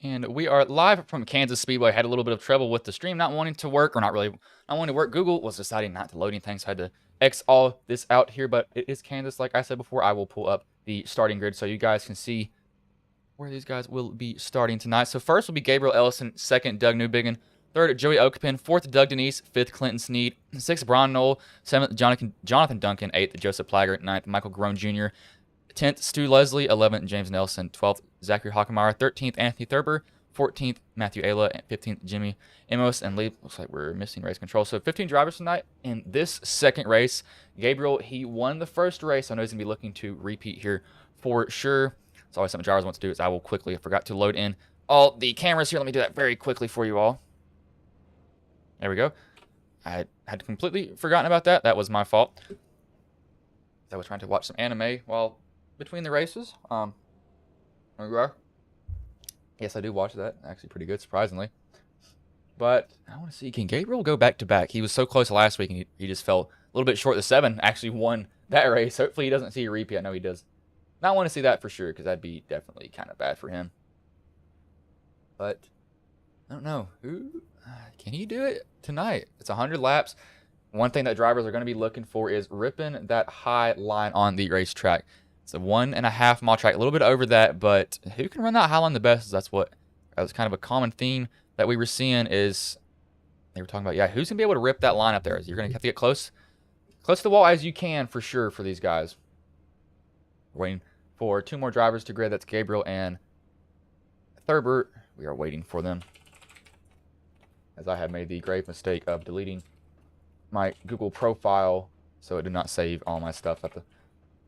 And we are live from Kansas Speedway. Had a little bit of trouble with the stream not wanting to work, or not wanting to work. Google was deciding not to load anything, so I had to X all this out here. But it is Kansas, like I said before. I will pull up the starting grid so you guys can see where these guys will be starting tonight. So first will be Gabriel Ellison, second Doug Newbiggin, third Joey Okapin, fourth Doug Denise, fifth Clinton Sneed, sixth Bron Knoll, seventh Jonathan Duncan, eighth Joseph Plager, ninth Michael Groan Jr., 10th, Stu Leslie. 11th, James Nelson. 12th, Zachary Hockemeyer. 13th, Anthony Thurber. 14th, Matthew Ayla. And 15th, Jimmy Amos. And looks like we're missing race control. So 15 drivers tonight in this second race. Gabriel, he won the first race. I know he's going to be looking to repeat here for sure. It's always something drivers want to do. Is I forgot to load in all the cameras here. Let me do that very quickly for you all. There we go. I had completely forgotten about that. That was my fault. I was trying to watch some anime while between the races. There we are. Yes, I do watch that. Actually pretty good, surprisingly. But I want to see, can Gabriel go back-to-back? He was so close last week, and he just fell a little bit short. The 7 actually won that race. Hopefully he doesn't see a repeat. I know he does not want to see that for sure, because that'd be definitely kind of bad for him. But I don't know. Can he do it tonight? It's 100 laps. One thing that drivers are going to be looking for is ripping that high line on the racetrack. It's a 1.5 mile track, a little bit over that, but who can run that high line the best? That was kind of a common theme that we were seeing. Is they were talking about, who's gonna be able to rip that line up there? You're gonna have to get close to the wall as you can for sure for these guys. We're waiting for 2 more drivers to grid. That's Gabriel and Thurber. We are waiting for them, as I have made the grave mistake of deleting my Google profile, so it did not save all my stuff. I have to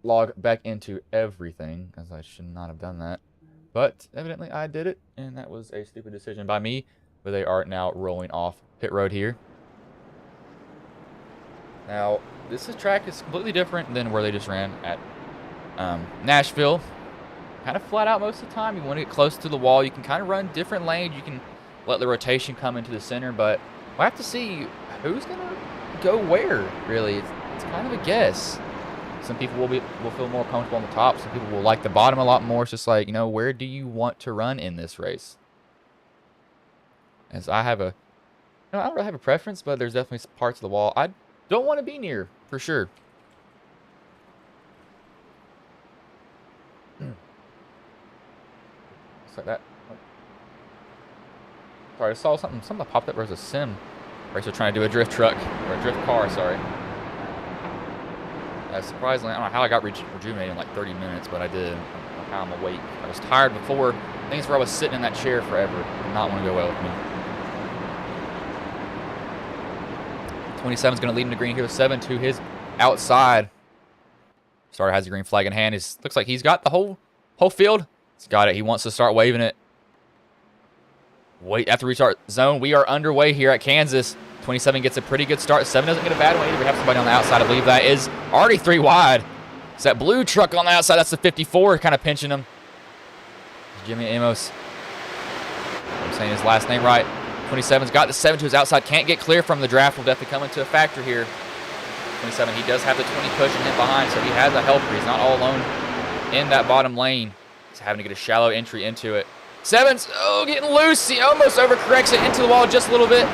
log back into everything, as I should not have done that. But evidently I did it, and that was a stupid decision by me. But they are now rolling off pit road here. Now, this track is completely different than where they just ran at Nashville. Kind of flat out most of the time. You want to get close to the wall. You can kind of run different lanes. You can let the rotation come into the center, but we'll have to see who's going to go where, really. It's kind of a guess. Some people will feel more comfortable on the top. Some people will like the bottom a lot more. It's just like, where do you want to run in this race? As I don't really have a preference, but there's definitely parts of the wall I don't want to be near, for sure. Looks like that. Sorry, I saw something popped up. There was a sim racer trying to do a drift truck, or a drift car, sorry. Surprisingly, I don't know how I got rejuvenated in like 30 minutes, but I did. I don't know how I'm awake. I was tired before. I think it's where I was sitting in that chair forever. Did not want to go well with me. 27 is going to lead him to green here with 7 to his outside. Starter has the green flag in hand. Looks like he's got the whole field. He's got it. He wants to start waving it. Wait, after restart zone, we are underway here at Kansas. 27 gets a pretty good start. 7 doesn't get a bad one either. We have somebody on the outside. I believe that is already 3 wide. It's that blue truck on the outside. That's the 54 kind of pinching him. Jimmy Amos. I'm saying his last name right. 27's got the 7 to his outside. Can't get clear from the draft. Will definitely come into a factor here. 27, he does have the 20 pushing him behind, so he has a helper. He's not all alone in that bottom lane. He's having to get a shallow entry into it. 7's, getting loose. He almost overcorrects it into the wall just a little bit.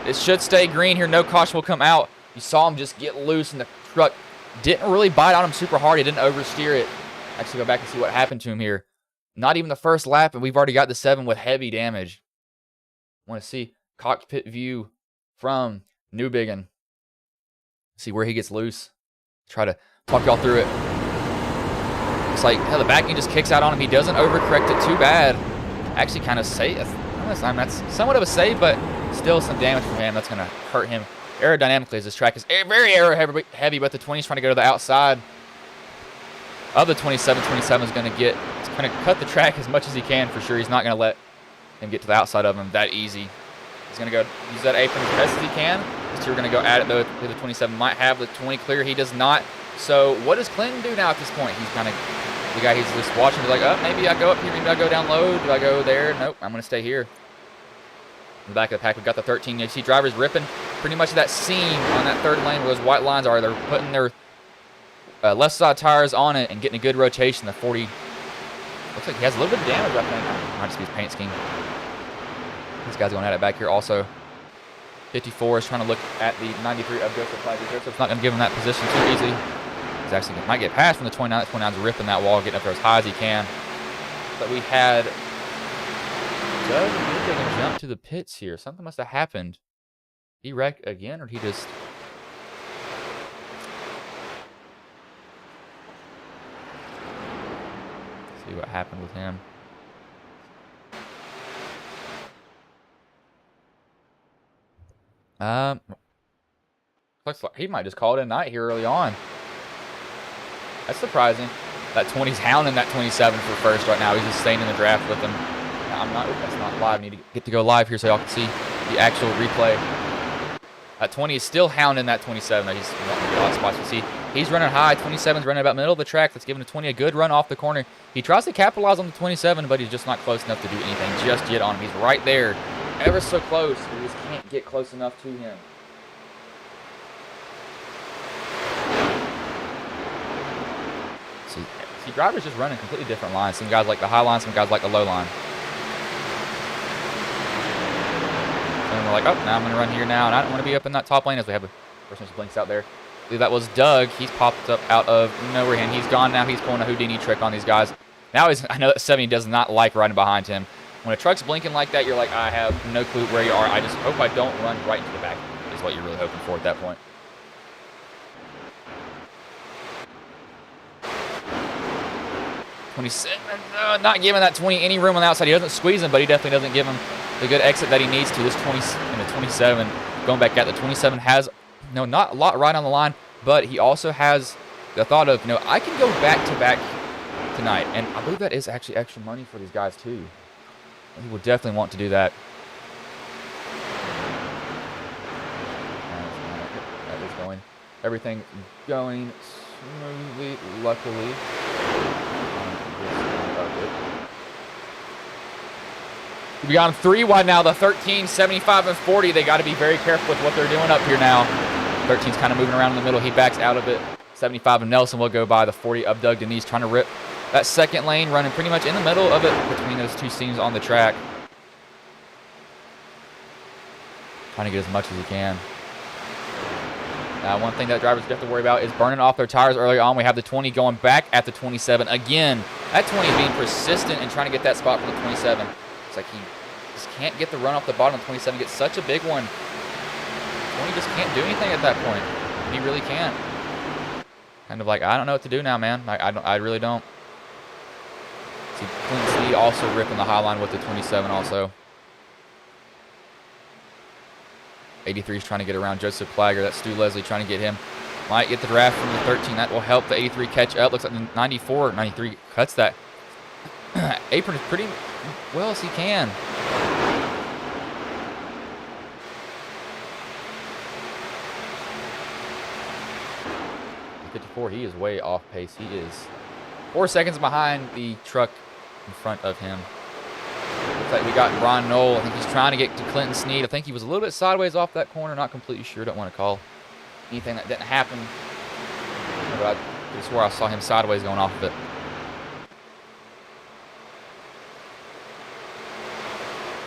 It should stay green here. No caution will come out. You saw him just get loose, and the truck didn't really bite on him super hard. He didn't oversteer it. Actually, go back and see what happened to him here. Not even the first lap, and we've already got the 7 with heavy damage. Want to see cockpit view from Newbiggin. See where he gets loose. Try to talk y'all through it. It's like, the backing just kicks out on him. He doesn't overcorrect it too bad. Actually kind of safe. That's somewhat of a save, but still some damage from him. That's going to hurt him aerodynamically, as this track is very aero heavy, but the 20 is trying to go to the outside of the 27. 27 is going to cut the track as much as he can for sure. He's not going to let him get to the outside of him that easy. He's going to go use that apron as best as he can. These two are going to go at it, though. The 27 might have the 20 clear. He does not. So what does Clinton do now at this point? He's kind of the guy he's just watching. He's like, maybe I go up here. Maybe I go down low. Do I go there? Nope, I'm going to stay here. In the back of the pack, we've got the 13. You see drivers ripping pretty much that seam on that third lane where those white lines are. They're putting their left side tires on it and getting a good rotation. The 40 Looks like he has a little bit of damage, I think. Might just be his paint scheme. This guy's going at it back here also. 54 is trying to look at the 93 of Joseph Flagg. Joseph's not going to give him that position too easy. He's actually might get past from the 29. The 29's ripping that wall, getting up there as high as he can. But we had Doug taking a jump to the pits here. Something must have happened. He wrecked again, or he just... See what happened with him. Looks like he might just call it a night here early on. That's surprising. That 20's hounding that 27 for first right now. He's just staying in the draft with him. That's not live. I need to get to go live here so y'all can see the actual replay. That 20 is still hounding that 27. He's wanting to get a lot of spots. You see, he's running high. 27's running about middle of the track. That's giving the 20 a good run off the corner. He tries to capitalize on the 27, but he's just not close enough to do anything just yet on him. He's right there, ever so close. We just can't get close enough to him. See, drivers just running completely different lines. Some guys like the high line, some guys like the low line. And we're like, oh, now I'm going to run here now, and I don't want to be up in that top lane as we have a person who blinks out there. I believe that was Doug. He's popped up out of nowhere, and he's gone now. He's pulling a Houdini trick on these guys. Now I know that 70 does not like riding behind him. When a truck's blinking like that, you're like, I have no clue where you are. I just hope I don't run right into the back, is what you're really hoping for at that point. Not giving that 20 any room on the outside. He doesn't squeeze him, but he definitely doesn't give him the good exit that he needs to. This 20 and the 27 going back at the 27 has not a lot right on the line, but he also has the thought of, I can go back to back tonight, and I believe that is actually extra money for these guys too. He will definitely want to do that. That is going. Everything going smoothly, luckily. We got them 3 wide now. The 13, 75, and 40. They got to be very careful with what they're doing up here now. 13's kind of moving around in the middle. He backs out of it. 75 and Nelson will go by. The 40 of Doug Denise trying to rip that second lane, running pretty much in the middle of it between those two seams on the track. Trying to get as much as he can. Now, one thing that drivers have to worry about is burning off their tires early on. We have the 20 going back at the 27 again. That 20 is being persistent and trying to get that spot for the 27. It's like he just can't get the run off the bottom of 27. Gets such a big one. 20 just can't do anything at that point. And he really can't. Kind of like, I don't know what to do now, man. I really don't. See, Clint Sneed also ripping the high line with the 27 also. 83 is trying to get around Joseph Plagger. That's Stu Leslie trying to get him. Might get the draft from the 13. That will help the 83 catch up. Looks like the 94, 93 cuts that apron is pretty well as he can. 54, he is way off pace. He is 4 seconds behind the truck in front of him. Looks like we got Ron Knoll. I think he's trying to get to Clinton Sneed. I think he was a little bit sideways off that corner. Not completely sure. Don't want to call anything that didn't happen. But I swear I saw him sideways going off of it.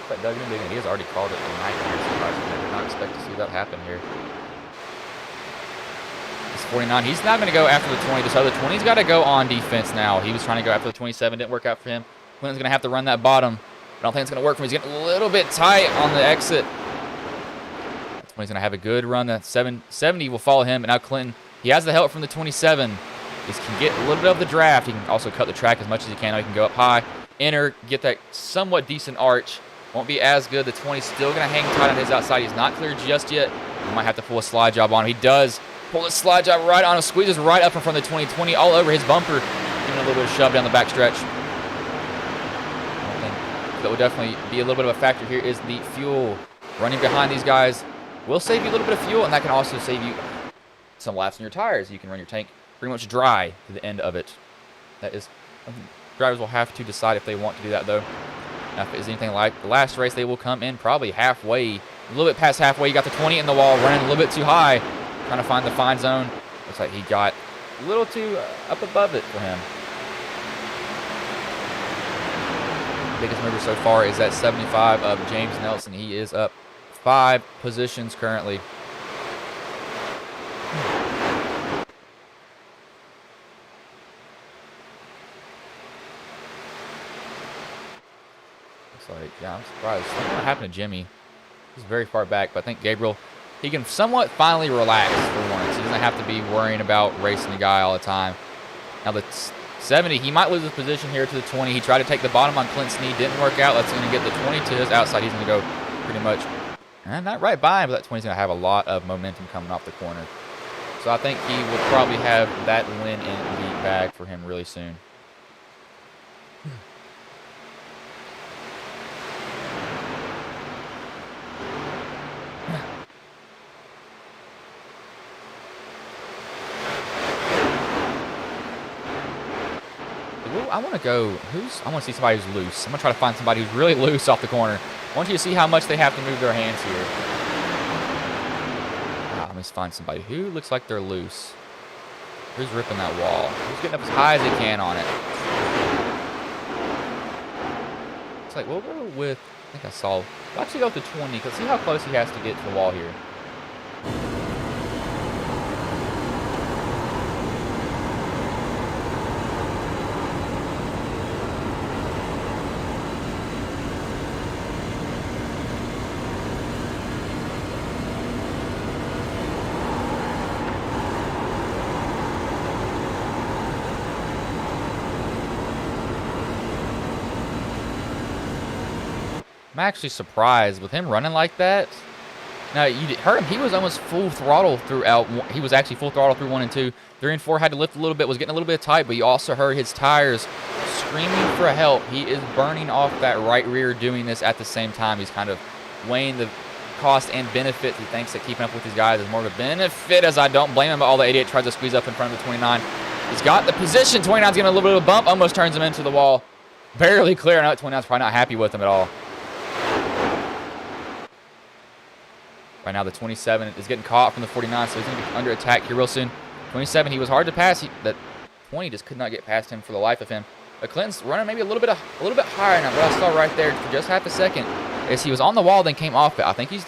But Doug Denise, he has already called it a night here. I did not expect to see that happen here. This 49, he's not going to go after the 20. This other 20's got to go on defense now. He was trying to go after the 27. Didn't work out for him. Clinton's going to have to run that bottom. I don't think it's going to work for him. He's getting a little bit tight on the exit. That's when he's going to have a good run. The 70 will follow him. And now Clinton, he has the help from the 27. He can get a little bit of the draft. He can also cut the track as much as he can. Now he can go up high, enter, get that somewhat decent arch. Won't be as good. The 20's still going to hang tight on his outside. He's not cleared just yet. He might have to pull a slide job on him. He does pull a slide job right on him. Squeezes right up in front of the 20. 20 all over his bumper. Giving a little bit of shove down the back stretch. One thing that will definitely be a little bit of a factor here is the fuel. Running behind these guys will save you a little bit of fuel, and that can also save you some laps in your tires. You can run your tank pretty much dry to the end of it. That is, drivers will have to decide if they want to do that, though. Now, if it is anything like the last race, they will come in probably halfway, a little bit past halfway. You got the 20 in the wall, running a little bit too high, trying to find the fine zone. Looks like he got a little too up above it for him. biggest mover so far is that 75 of James Nelson. He is up 5 positions currently. Looks like, yeah, I'm surprised. Something happened to Jimmy. He's very far back, but I think Gabriel, he can somewhat finally relax for once. He doesn't have to be worrying about racing the guy all the time. Now the 70, he might lose his position here to the 20. He tried to take the bottom on Clint's knee, didn't work out. That's going to get the 20 to his outside. He's going to go pretty much, not right by him, but that 20's going to have a lot of momentum coming off the corner. So I think he will probably have that win in the bag for him really soon. I want to go, I want to see somebody who's loose. I'm going to try to find somebody who's really loose off the corner. I want you to see how much they have to move their hands here. Let me find somebody who looks like they're loose. Who's ripping that wall? Who's getting up as high as they can on it? It's like, we'll go with, I think I saw, we'll actually go with the 20, because see how close he has to get to the wall here. I'm actually surprised with him running like that. Now, you heard him. He was almost full throttle throughout. He was actually full throttle through 1 and 2. 3 and 4 had to lift a little bit, was getting a little bit tight, but you also heard his tires screaming for help. He is burning off that right rear doing this at the same time. He's kind of weighing the cost and benefit. He thinks that keeping up with these guys is more of a benefit, as I don't blame him, but all the 88 tries to squeeze up in front of the 29. He's got the position. 29's getting a little bit of a bump, almost turns him into the wall. Barely clear. I know 29's probably not happy with him at all. Right now, the 27 is getting caught from the 49, so he's going to be under attack here real soon. 27, he was hard to pass. That 20 just could not get past him for the life of him. But Clinton's running maybe a little bit higher now. What I saw right there for just half a second is he was on the wall, then came off it. I think he's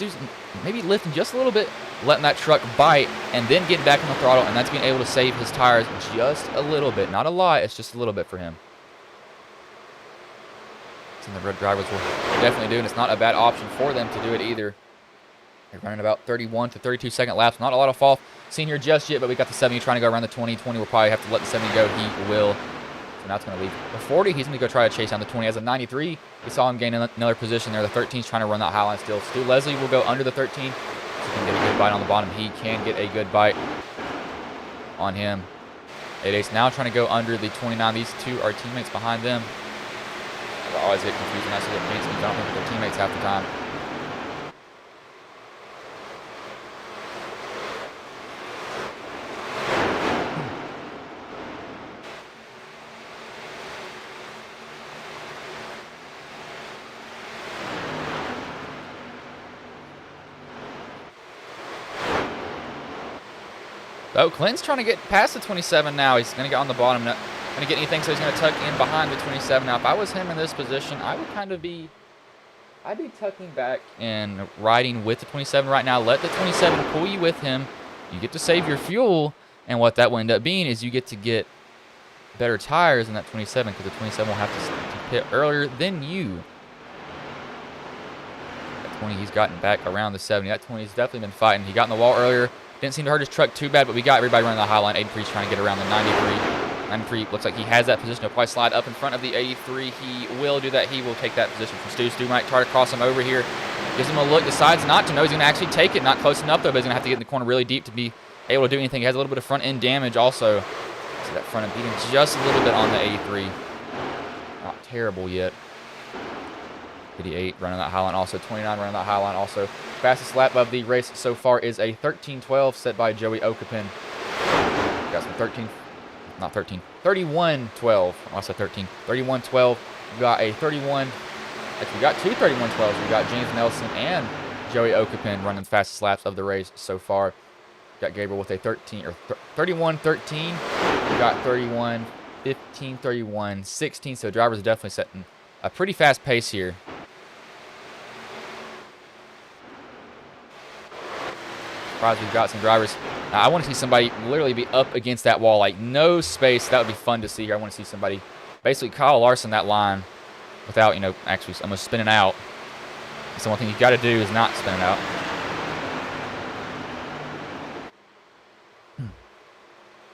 maybe lifting just a little bit, letting that truck bite, and then getting back on the throttle, and that's being able to save his tires just a little bit. Not a lot, it's just a little bit for him. Something the red drivers will definitely do, and it's not a bad option for them to do it either. They're running about 31 to 32 second laps. Not a lot of fall seen here just yet, but we got the 70 trying to go around the 20. 20 will probably have to let the 70 go. He will. So now it's going to leave the 40. He's going to go try to chase down the 20. As a 93, we saw him gain another position there. The 13's trying to run that high line still. Stu Leslie will go under the 13. So he can get a good bite on the bottom. He can get a good bite on him. 88's now trying to go under the 29. These two are teammates behind them. I always get confused when I see the paint schemes. I don't think they're teammates half the time. So Clinton's trying to get past the 27 now. He's going to get on the bottom. Not going to get anything, so he's going to tuck in behind the 27. Now, if I was him in this position, I would kind of be, I'd be tucking back and riding with the 27 right now. Let the 27 pull you with him. You get to save your fuel, and what that will end up being is you get to get better tires than that 27, because the 27 will have to pit earlier than you. That 20, he's gotten back around the 70. That 20's definitely been fighting. He got in the wall earlier. Didn't seem to hurt his truck too bad, but we got everybody running the high line. 83's trying to get around the 93. 93 looks like he has that position. He'll probably slide up in front of the 83. He will do that. He will take that position from Stu. Stu might try to cross him over here. Gives him a look, decides not to. No, he's going to actually take it. Not close enough, though, but he's going to have to get in the corner really deep to be able to do anything. He has a little bit of front-end damage also. See that front end beating just a little bit on the 83. Not terrible yet. 88 running that high line also. 29 running that high line also. Fastest lap of the race so far is a 13:12 set by Joey Okapin. Got some 31:12. I said 13. 31:12. We got a 31. Actually, we got two 31:12s. We got James Nelson and Joey Okapin running the fastest laps of the race so far. Got Gabriel with a 31:13. We got 31:15, 31:16. So drivers are definitely setting a pretty fast pace here. Surprised we've got some drivers. Now, I want to see somebody literally be up against that wall, like no space. That would be fun to see here. I want to see somebody basically Kyle Larson that line without, you know, actually almost spinning out. So one thing you got to do is not spin it out.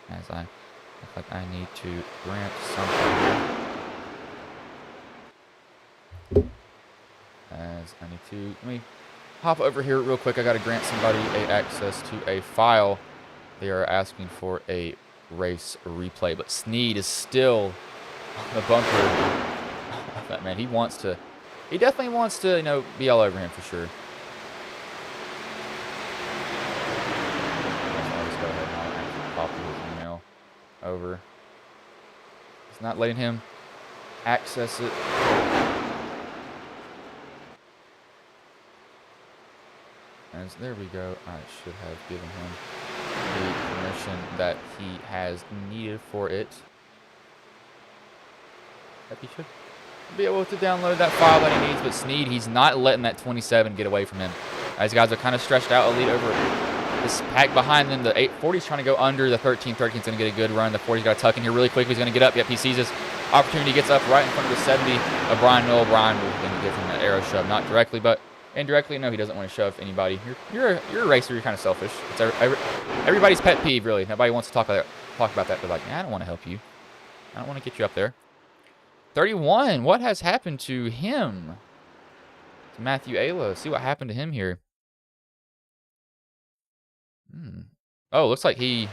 As I look like I need to grant something. As I need to, let me hop over here real quick. I got to grant somebody access to a file. They are asking for a race replay, but Sneed is still on the bunker. That man, he definitely wants to, you know, be all over him for sure. I'll just go ahead and I'll actually copy his email over. It's not letting him access it. As there we go. I should have given him the permission that he has needed for it. That he should be able to download that file that he needs, but Sneed, he's not letting that 27 get away from him. These guys are kind of stretched out a lead over this pack behind them. The 840's trying to go under the 13. 13's going to get a good run. The 40's got to tuck in here really quick. He's going to get up. Yep, he sees his opportunity, gets up right in front of the 70 of Brian Noel. Brian will then give him an arrow shove, not directly, but indirectly. No, he doesn't want to shove anybody. You're a racer. You're kind of selfish. It's everybody's pet peeve, really. Nobody wants to talk about that. They're like, I don't want to help you. I don't want to get you up there. 31. What has happened to him? To Matthew Ayla. See what happened to him here. Oh, looks like he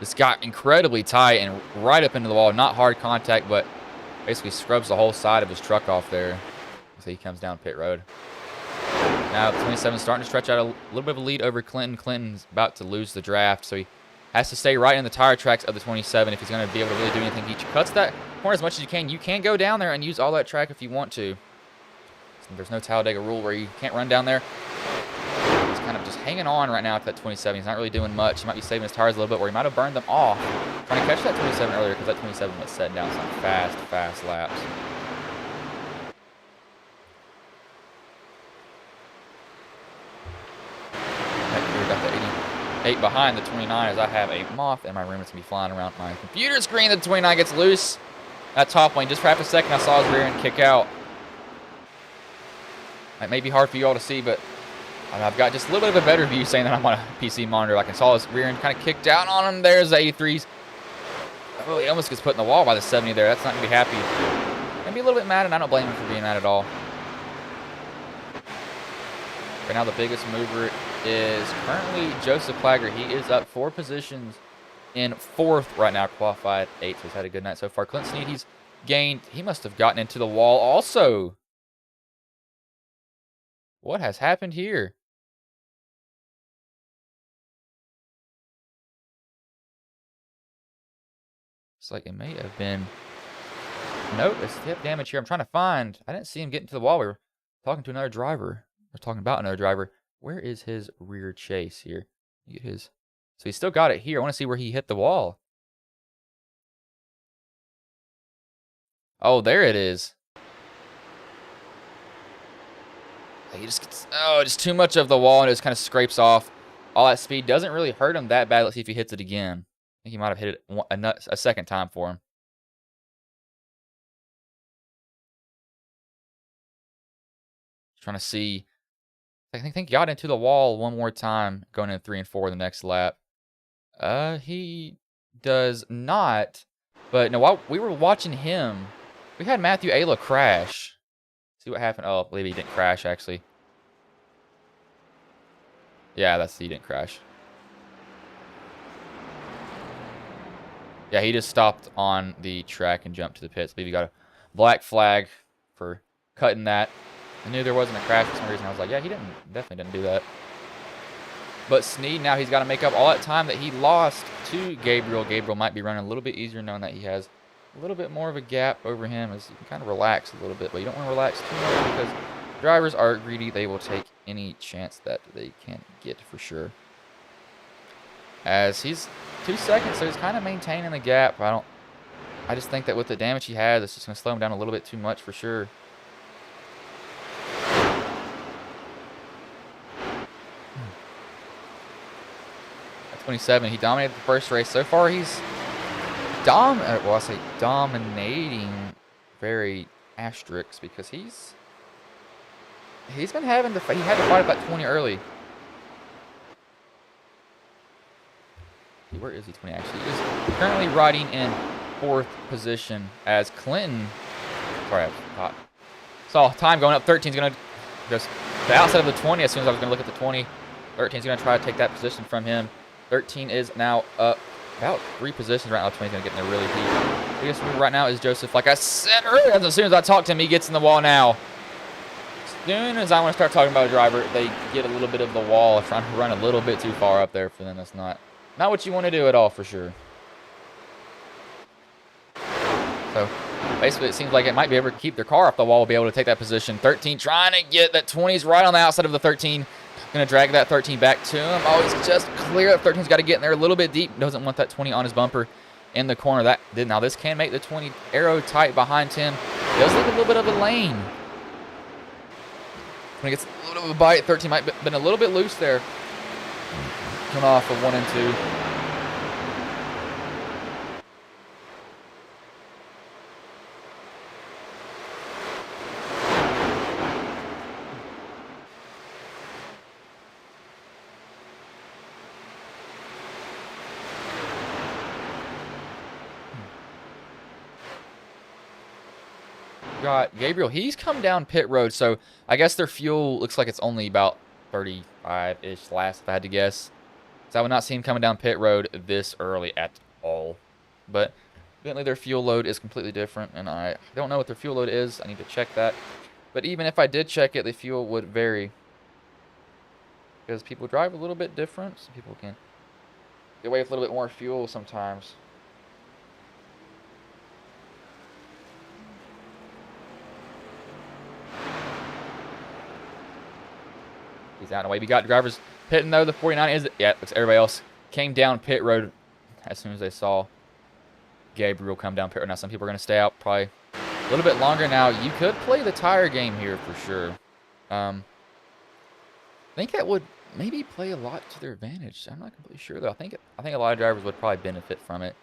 just got incredibly tight and right up into the wall. Not hard contact, but basically scrubs the whole side of his truck off there. So he comes down pit road. Now 27 starting to stretch out a little bit of a lead over Clinton. Clinton's about to lose the draft, so he has to stay right in the tire tracks of the 27 if he's going to be able to really do anything. He cuts that corner as much as you can. You can go down there and use all that track if you want to. There's no Talladega rule where you can't run down there. He's kind of just hanging on right now to that 27. He's not really doing much. He might be saving his tires a little bit, where he might have burned them off. Trying to catch that 27 earlier, because that 27 was setting down some fast laps. Got the 88 behind the 29 as I have a moth in my room. It's going to be flying around my computer screen. The 29 gets loose. That top lane, just for half a second, I saw his rear end kick out. It may be hard for you all to see, but I've got just a little bit of a better view saying that I'm on a PC monitor. Like I saw his rear end kind of kick down on him. There's the 83s. Oh, he almost gets put in the wall by the 70 there. That's not going to be happy. Going to be a little bit mad, and I don't blame him for being mad at all. Right now, the biggest mover is currently Joseph Clagger. He is up 4 positions in 4th right now, qualified 8th. So he's had a good night so far. Clint Sneed, he's gained. He must have gotten into the wall also. What has happened here? It's like it may have been. Nope, it's hip damage here. I'm trying to find. I didn't see him get into the wall. We were talking to another driver. We're talking about another driver. Where is his rear chase here? Get his. So he still got it here. I want to see where he hit the wall. Oh, there it is. He just gets, just too much of the wall, and it just kind of scrapes off. All that speed doesn't really hurt him that bad. Let's see if he hits it again. I think he might have hit it a second time for him. Just trying to see. I think he got into the wall one more time, going in 3 and 4 the next lap. He does not. But no, while we were watching him, we had Matthew Ayla crash. See what happened. Oh, I believe he didn't crash, actually. Yeah, he didn't crash. Yeah, he just stopped on the track and jumped to the pits. I believe he got a black flag for cutting that. I knew there wasn't a crash for some reason. I was like, yeah, he definitely didn't do that. But Sneed, now he's got to make up all that time that he lost to Gabriel. Gabriel might be running a little bit easier, knowing that he has a little bit more of a gap over him, as you can kind of relax a little bit, but you don't want to relax too much because drivers are greedy. They will take any chance that they can get for sure. As he's 2 seconds, so he's kind of maintaining the gap. I just think that with the damage he has, it's just going to slow him down a little bit too much for sure. At 27, he dominated the first race. So far, he's dominating very asterisks because he's been having to he had to fight about 20 early. Where is he? 20 actually. He is currently riding in 4th position as Clinton. Sorry, I thought. Saw time going up. 13 is going to just the outside of the 20. As soon as I was going to look at the 20, 13 is going to try to take that position from him. 13 is now up about 3 positions right now. 20 is going to get in there really deep. Biggest move right now is Joseph. Like I said earlier, as soon as I talk to him, he gets in the wall now. As soon as I want to start talking about a driver, they get a little bit of the wall, trying to run a little bit too far up there for them. That's not what you want to do at all, for sure. So, basically, it seems like it might be able to keep their car off the wall, be able to take that position. 13 trying to get that 20's right on the outside of the 13. Going to drag that 13 back to him. Oh, he's just clear. The 13's got to get in there a little bit deep. Doesn't want that 20 on his bumper in the corner. Now, this can make the 20 arrow tight behind him. Does leave a little bit of a lane. When he gets a little bit of a bite, 13 might have been a little bit loose there. Come off of 1 and 2. Got Gabriel. He's come down pit road, so I guess their fuel looks like it's only about 35-ish last, if I had to guess. So I would not see him coming down pit road this early at all. But evidently their fuel load is completely different, and I don't know what their fuel load is. I need to check that. But even if I did check it, the fuel would vary. Because people drive a little bit different. Some people can get away with a little bit more fuel sometimes. He's out and away. We got drivers pitting though. The 49 is, yeah, looks everybody else came down pit road as soon as they saw Gabriel come down pit road. Now some people are going to stay out probably a little bit longer. Now you could play the tire game here for sure. I think that would maybe play a lot to their advantage. I'm not completely sure though. I think a lot of drivers would probably benefit from it.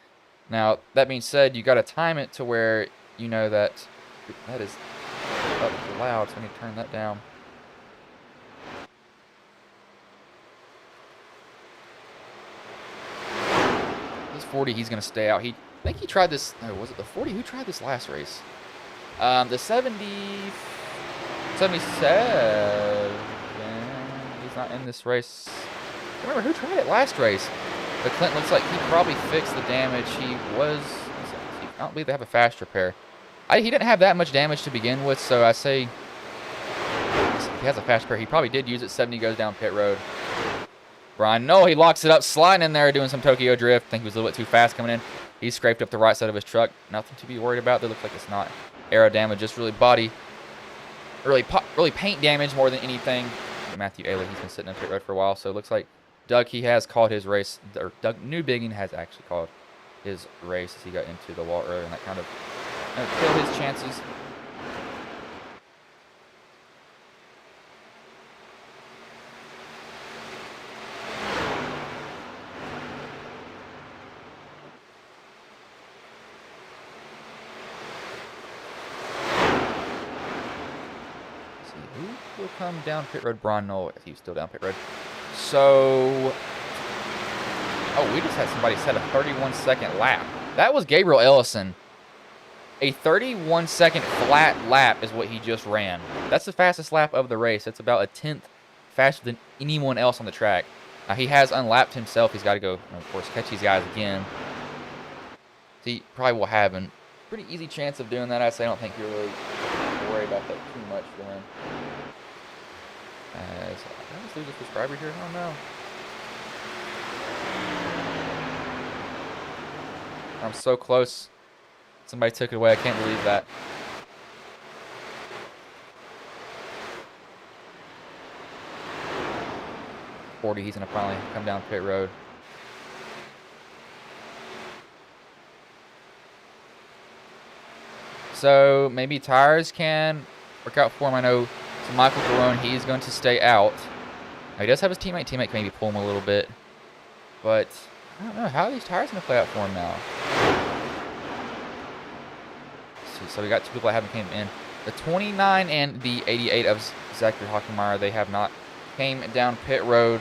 Now that being said, you got to time it to where you know that is up loud, so I need to turn that down. This 40, he's going to stay out. I think he tried this. No, was it the 40? Who tried this last race? The 77. He's not in this race. I remember who tried it last race. But Clint looks like he probably fixed the damage. I don't believe they have a fast repair. He didn't have that much damage to begin with, so I say if he has a fast repair. He probably did use it. 70 goes down pit road. Brian, no, he locks it up, sliding in there, doing some Tokyo drift. I think he was a little bit too fast coming in. He scraped up the right side of his truck. Nothing to be worried about. That looks like it's not aero damage, just really body, really paint damage more than anything. Matthew Ailey, he's been sitting in pit road for a while, so it looks like Doug, he has called his race, or Doug Newbiggin has actually called his race as he got into the wall earlier, and that kind of killed his chances. Who will come down pit road? Braun, no, if he's still down pit road. So, oh, we just had somebody set a 31-second lap. That was Gabriel Ellison. A 31-second flat lap is what he just ran. That's the fastest lap of the race. It's about a 10th faster than anyone else on the track. Now, he has unlapped himself. He's got to go, of course, catch these guys again. So he probably will have a pretty easy chance of doing that. I say I don't think you're really worried about that too much for him. Did I just lose a subscriber here? I don't know. I'm so close. Somebody took it away. I can't believe that. He's going to finally come down pit road. So maybe tires can work out for him. I know so Michael Garone, he's going to stay out. Now, he does have his teammate. Teammate can maybe pull him a little bit. But I don't know. How are these tires going to play out for him now? Let's see. So we got two people that haven't came in. The 29 and the 88 of Zachary Hockenmeyer, they have not came down pit road.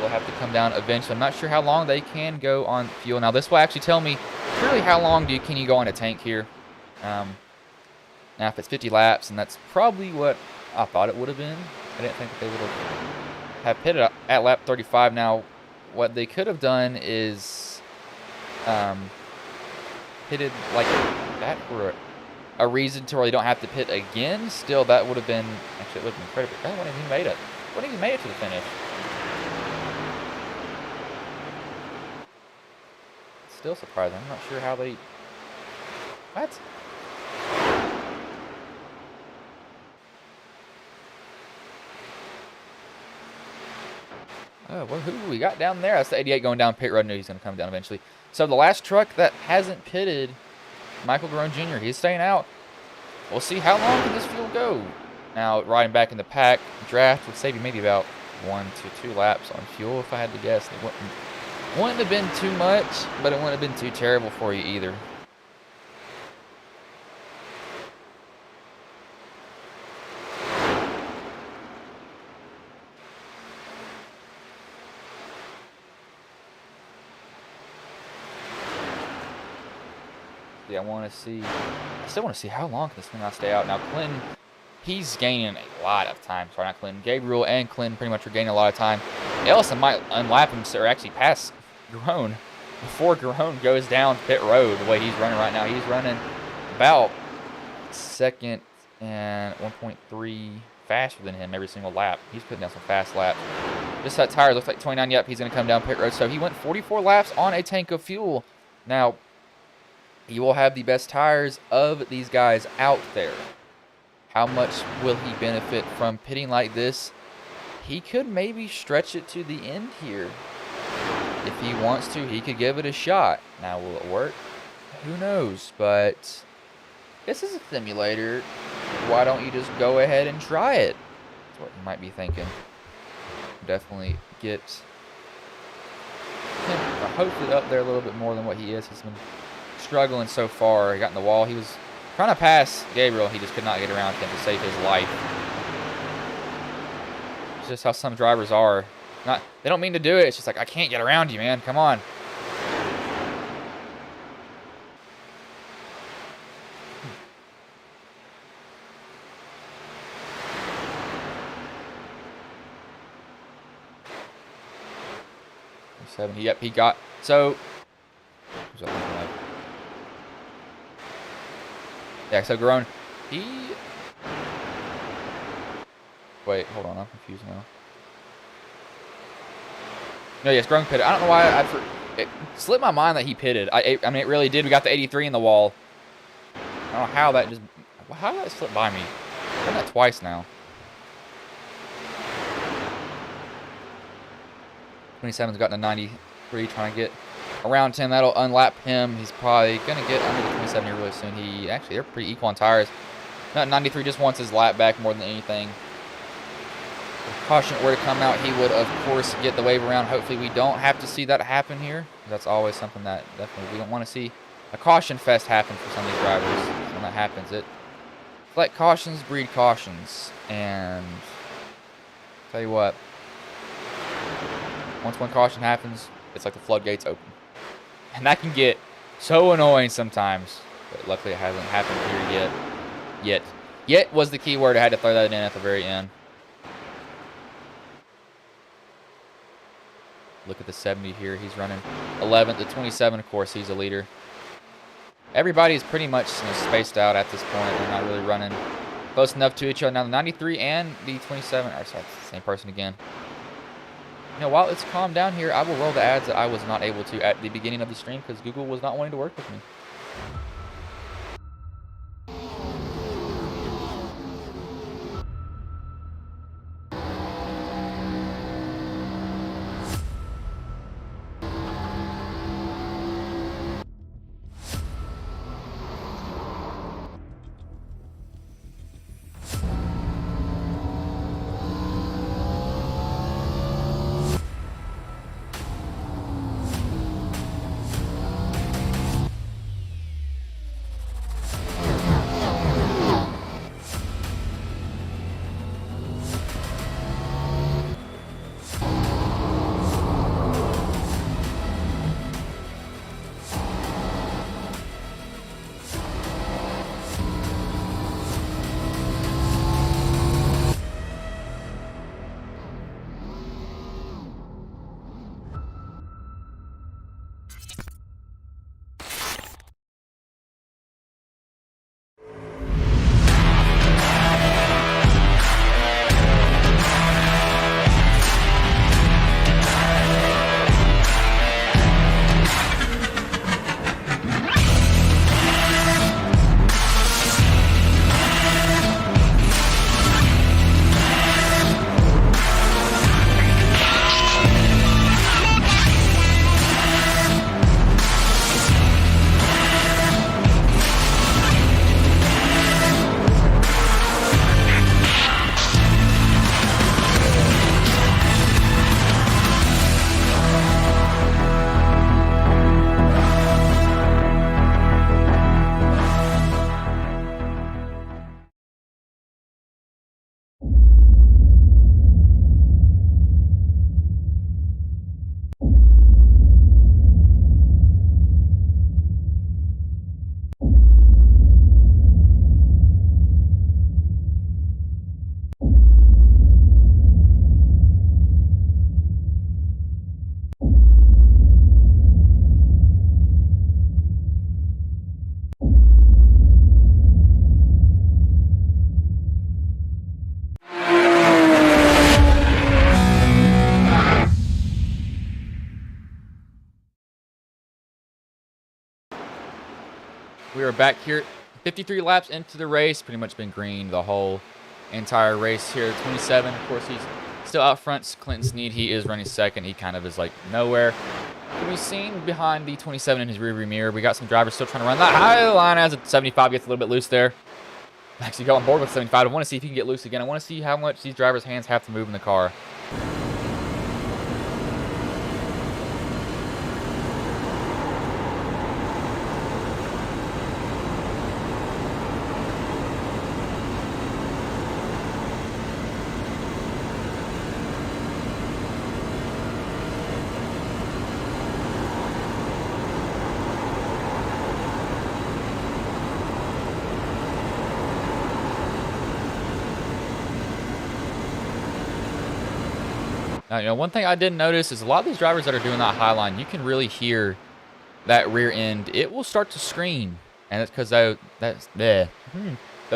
Will have to come down eventually. I'm not sure how long they can go on fuel. Now, this will actually tell me really how long can you go on a tank here. Now, if it's 50 laps, and that's probably what I thought it would have been. I didn't think that they would have pitted at lap 35. Now, what they could have done is pitted like that for a reason to where they don't have to pit again. Still, that would have been, actually, it would have been incredible. They wouldn't even made it. Wouldn't even made it to the finish. Still surprising. I'm not sure how they. What? Oh, well, who we got down there? That's the 88 going down pit road. Knew he's going to come down eventually. So the last truck that hasn't pitted, Michael Garone Jr., he's staying out. We'll see how long can this fuel go. Now, riding back in the pack, draft would save you maybe about 1 to 2 laps on fuel, if I had to guess. It wouldn't have been too much, but it wouldn't have been too terrible for you either. Yeah, I still want to see how long can this thing not stay out. Now, Clinton, he's gaining a lot of time. Sorry, not Clinton. Gabriel and Clinton pretty much are gaining a lot of time. Ellison might unlap him, or actually pass Garone before Garone goes down pit road the way he's running right now. He's running about second and 1.3 faster than him every single lap. He's putting down some fast laps. Just that tire looks like 29. Yep, he's going to come down pit road. So he went 44 laps on a tank of fuel. Now, he will have the best tires of these guys out there. How much will he benefit from pitting like this? He could maybe stretch it to the end here. If he wants to, he could give it a shot. Now, will it work? Who knows? But this is a simulator. Why don't you just go ahead and try it? That's what you might be thinking. Definitely get him hopefully up there a little bit more than what he is. He's been struggling so far. He got in the wall. He was trying to pass Gabriel. He just could not get around him to save his life. It's just how some drivers are. They don't mean to do it. It's just like, I can't get around you, man. Come on. Yep, he got. So. Yeah, so Garone, wait, hold on, I'm confused now. No, yes, Garone pitted. I don't know why it slipped my mind that he pitted. I mean, it really did. We got the 83 in the wall. I don't know how that how did that slip by me? I've done that twice now. 27's gotten a 93, trying to get around 10. That'll unlap him. He's probably going to get under the 27 here really soon. They're pretty equal on tires. That 93 just wants his lap back more than anything. If caution were to come out, he would, of course, get the wave around. Hopefully, we don't have to see that happen here. That's always something that definitely we don't want to see a caution fest happen for some of these drivers. When that happens, let cautions breed cautions. And tell you what, once one caution happens, it's like the floodgates open. And that can get so annoying sometimes. But luckily it hasn't happened here yet. Yet was the key word. I had to throw that in at the very end. Look at the 70 here. He's running 11th. The 27, of course, he's a leader. Everybody is pretty much spaced out at this point. They're not really running close enough to each other. Now the 93 and the 27 are sorry, it's the same person again. While it's calmed down here, I will roll the ads that I was not able to at the beginning of the stream because Google was not wanting to work with me. we are back here, 53 laps into the race. Pretty much been green the whole entire race here. 27, of course, he's still out front. Clinton Sneed, he is running second. He kind of is like nowhere to be seen behind the 27 in his rearview mirror. We got some drivers still trying to run that high line as a 75 gets a little bit loose there. Actually go on board with 75. I want to see if he can get loose again. I want to see how much these drivers' hands have to move in the car. Now, one thing I did notice is a lot of these drivers that are doing that high line, you can really hear that rear end. It will start to scream, and it's because those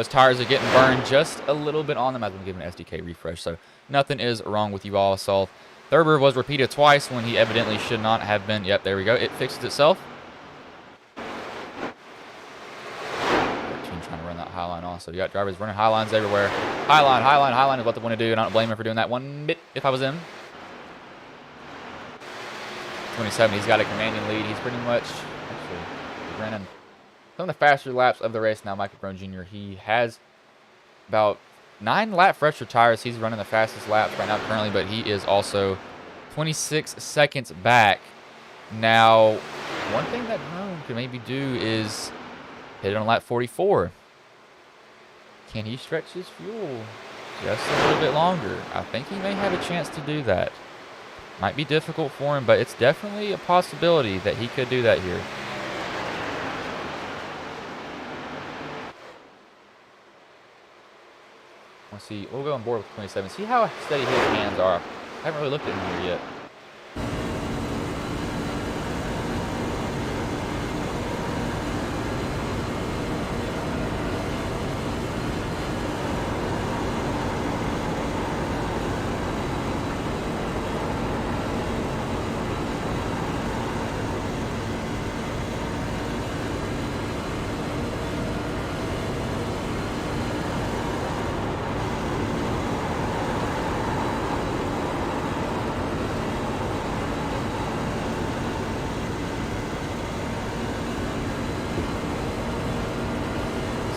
tires are getting burned just a little bit on them as I'm giving an SDK refresh. So nothing is wrong with you all. So Thurber was repeated twice when he evidently should not have been. Yep, there we go. It fixes itself. 13 trying to run that high line also. You got drivers running high lines everywhere. High line is what they want to do, and I don't blame him for doing that one bit if I was him. 27, he's got a commanding lead. He's pretty much actually running some of the faster laps of the race now. Michael Brown Jr., he has about 9 lap fresher tires. He's running the fastest laps right now currently, but he is also 26 seconds back. Now, one thing that Brown can maybe do is hit it on lap 44. Can he stretch his fuel just a little bit longer? I think he may have a chance to do that. Might be difficult for him, but it's definitely a possibility that he could do that here. Let's see. We'll go on board with 27. See how steady his hands are. I haven't really looked at him here yet.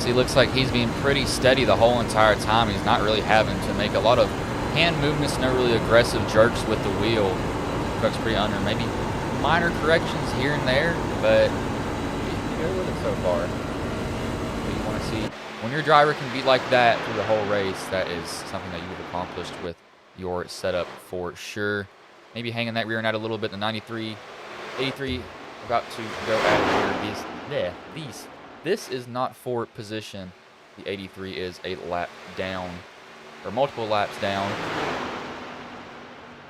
He looks like he's being pretty steady the whole entire time. He's not really having to make a lot of hand movements, no really aggressive jerks with the wheel. Truck's pretty under. Maybe minor corrections here and there, but he's good with it so far. But you want to see when your driver can be like that through the whole race, that is something that you've accomplished with your setup for sure. Maybe hanging that rear end out a little bit. The 93, 83 about to go out here. This is not for position. The 83 is a lap down, or multiple laps down.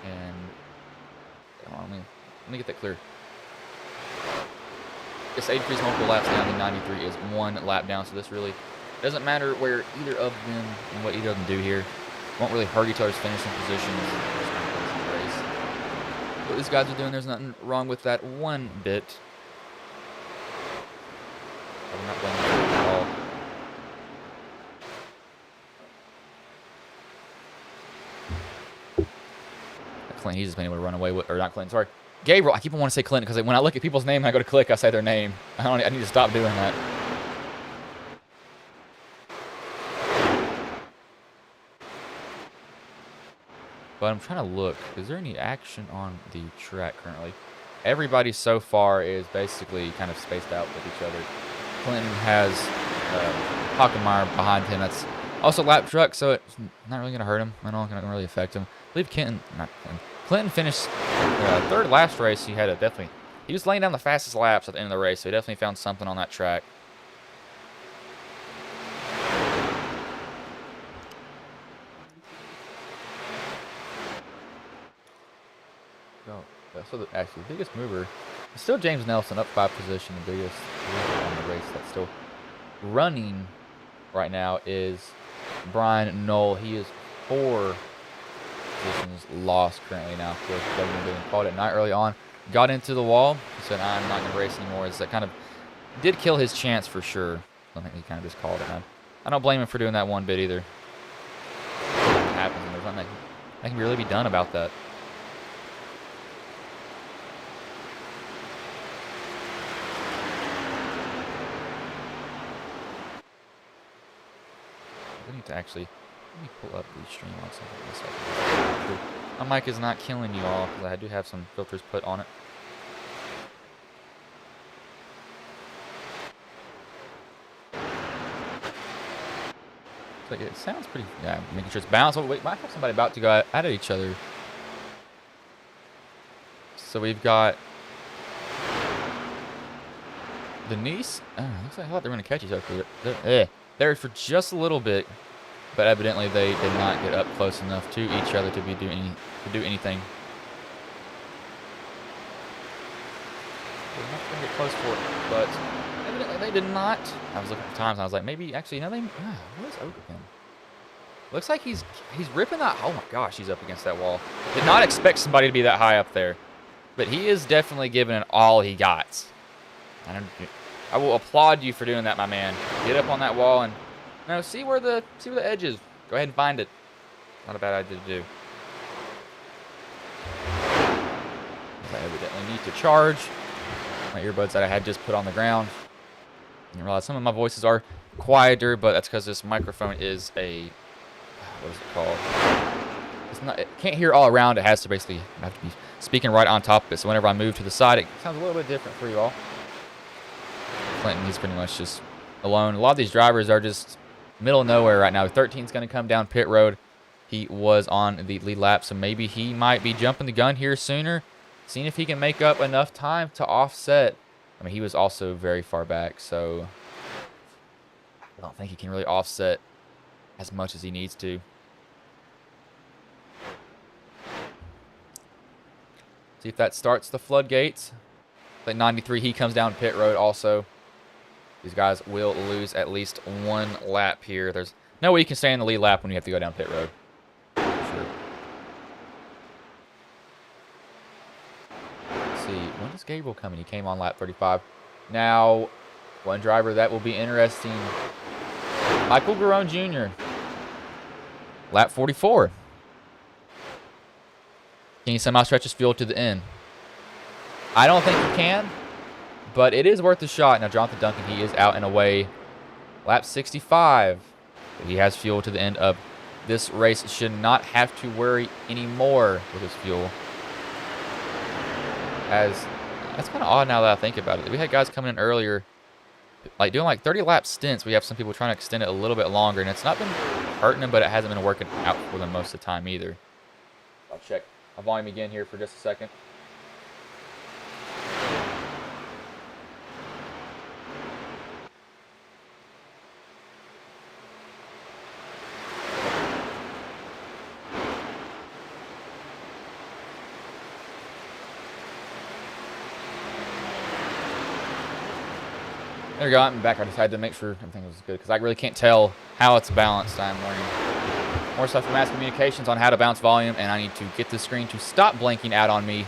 And hold on, let me get that clear. This 83 is multiple laps down. The 93 is 1 lap down. So this really doesn't matter where either of them and what either of them do here. Won't really hurt each other's finishing positions. What these guys are doing, there's nothing wrong with that one bit. I'm not blaming him at all. Clinton, he's just been able to run away with, or not Clinton, sorry. Gabriel, I keep on wanting to say Clinton because when I look at people's name and I go to click, I say their name. I need to stop doing that. But I'm trying to look. Is there any action on the track currently? Everybody so far is basically kind of spaced out with each other. Clinton has Hockenmeyer behind him. That's also lap truck, so it's not really going to hurt him. It's not going to really affect him. I believe Clinton finished third last race. He had he was laying down the fastest laps at the end of the race, so he definitely found something on that track. So actually, the biggest mover is still James Nelson, up 5 position. The biggest mover on the race that's still running right now is Brian Knoll. He is 4 positions lost currently now. Of course, Duncan called it night early on. Got into the wall. He said, I'm not going to race anymore. It's that kind of Did kill his chance for sure. I think he kind of just called it, man. I don't blame him for doing that one bit either. It happens, and there's nothing that can really be done about that. I need to actually, let me pull up the stream on something. My mic is not killing you all because I do have some filters put on it. Like it sounds pretty, yeah, making sure it's balanced. Oh, wait, might have somebody about to go at each other. So we've got Denise. Looks like I thought they were going to catch each other. There for just a little bit, but evidently they did not get up close enough to each other to do anything. They're not going to get close for it, but evidently they did not. I was looking for times and I was like, maybe actually, no, where's Ogakin? Looks like he's ripping that. Oh my gosh, he's up against that wall. Did not expect somebody to be that high up there, but he is definitely giving it all he got. I will applaud you for doing that, my man. Get up on that wall and see where the edge is. Go ahead and find it. Not a bad idea to do. I evidently need to charge my earbuds that I had just put on the ground. I didn't realize some of my voices are quieter, but that's because this microphone is a, what is it called? It's not. It can't hear all around. It has to basically have to be speaking right on top of it. So whenever I move to the side, it sounds a little bit different for you all. Clinton, he's pretty much just alone. A lot of these drivers are just middle of nowhere right now. 13's going to come down pit road. He was on the lead lap, so maybe he might be jumping the gun here sooner, seeing if he can make up enough time to offset. I mean, he was also very far back, so I don't think he can really offset as much as he needs to. See if that starts the floodgates. Like 93, he comes down pit road also. These guys will lose at least one lap here. There's no way you can stay in the lead lap when you have to go down pit road. Sure. Let's see. When does Gabriel come in? He came on lap 35. Now, one driver that will be interesting. Michael Garone Jr. Lap 44. Can he somehow stretch his field to the end? I don't think he can, but it is worth a shot. Now, Jonathan Duncan, he is out and away. Lap 65. He has fuel to the end of this race. Should not have to worry anymore with his fuel. As that's kind of odd now that I think about it. We had guys coming in earlier, like doing like 30 lap stints. We have some people trying to extend it a little bit longer, and it's not been hurting them, but it hasn't been working out for them most of the time either. I'll check my volume again here for just a second. There we go. I'm back. I decided to make sure everything was good because I really can't tell how it's balanced. I'm learning more stuff from Mass Communications on how to balance volume, and I need to get the screen to stop blanking out on me.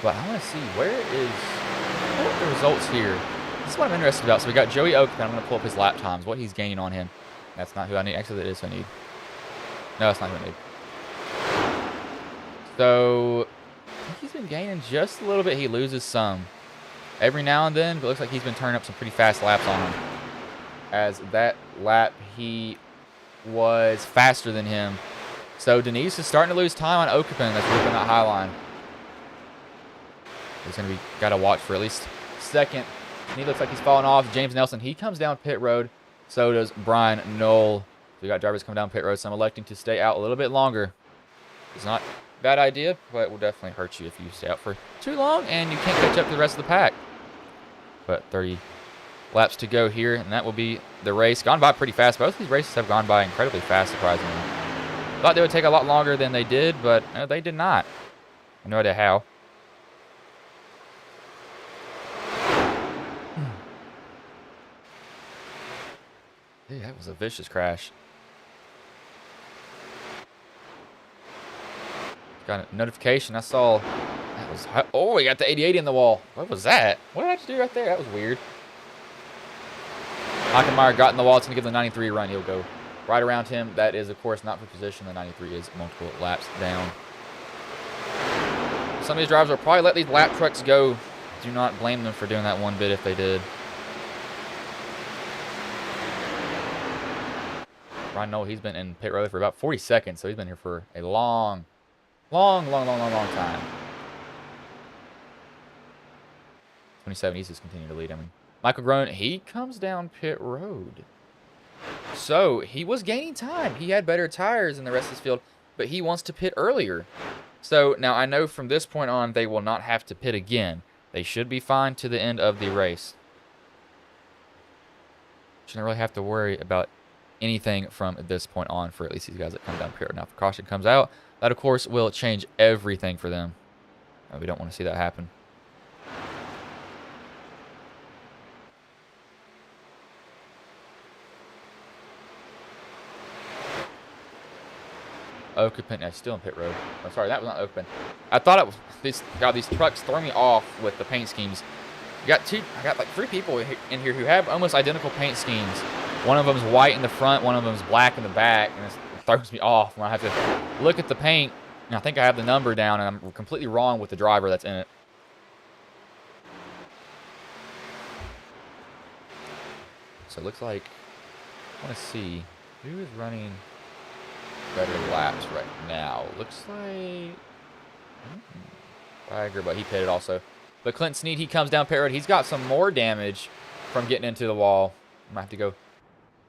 But I want to see what are the results here. This is what I'm interested about. So we got Joey Oak, and I'm going to pull up his lap times, what he's gaining on him. That's not who I need. Actually, that is who I need. No, that's not who I need. So he's been gaining just a little bit. He loses some every now and then, but it looks like he's been turning up some pretty fast laps on him. As that lap, he was faster than him. So Denise is starting to lose time on Okapin. That's ripping that high line. He's going to be got to watch for at least second. And he looks like he's falling off. James Nelson, he comes down pit road. So does Brian Knoll. We got drivers coming down pit road, so I'm electing to stay out a little bit longer. It's not a bad idea, but it will definitely hurt you if you stay out for too long and you can't catch up to the rest of the pack. But 30 laps to go here, and that will be the race. Gone by pretty fast. Both of these races have gone by incredibly fast, surprisingly. Thought they would take a lot longer than they did, but they did not. I have no idea how. Dude, that was a vicious crash. Got a notification. I saw that was. Oh, we got the 88 in the wall. What was that? What did I just do right there? That was weird. Hockenmeyer got in the wall. It's going to give the 93 a run. He'll go right around him. That is, of course, not for position. The 93 is multiple laps down. Some of these drivers will probably let these lap trucks go. Do not blame them for doing that one bit if they did. Ryan Knoll, he's been in pit road for about 40 seconds, so he's been here for a long time. 27, he's just continuing to lead. I mean, Michael Groen, he comes down pit road. So, he was gaining time. He had better tires than the rest of this field, but he wants to pit earlier. So, now I know from this point on, they will not have to pit again. They should be fine to the end of the race. Shouldn't really have to worry about anything from this point on for at least these guys that come down pit road. Now, if caution comes out, that, of course, will change everything for them. We don't want to see that happen. Oakpen, still in pit road. Oh, sorry, that was not Oakpen. I thought it was these trucks throw me off with the paint schemes. I got like 3 people in here who have almost identical paint schemes. One of them's white in the front, one of them's black in the back, and it throws me off when I have to look at the paint. And I think I have the number down, and I'm completely wrong with the driver that's in it. So it looks like I want to see who is running better laps right now. Looks like Tiger, but he pitted also. But Clint Sneed, he comes down pit road. He's got some more damage from getting into the wall. I might have to go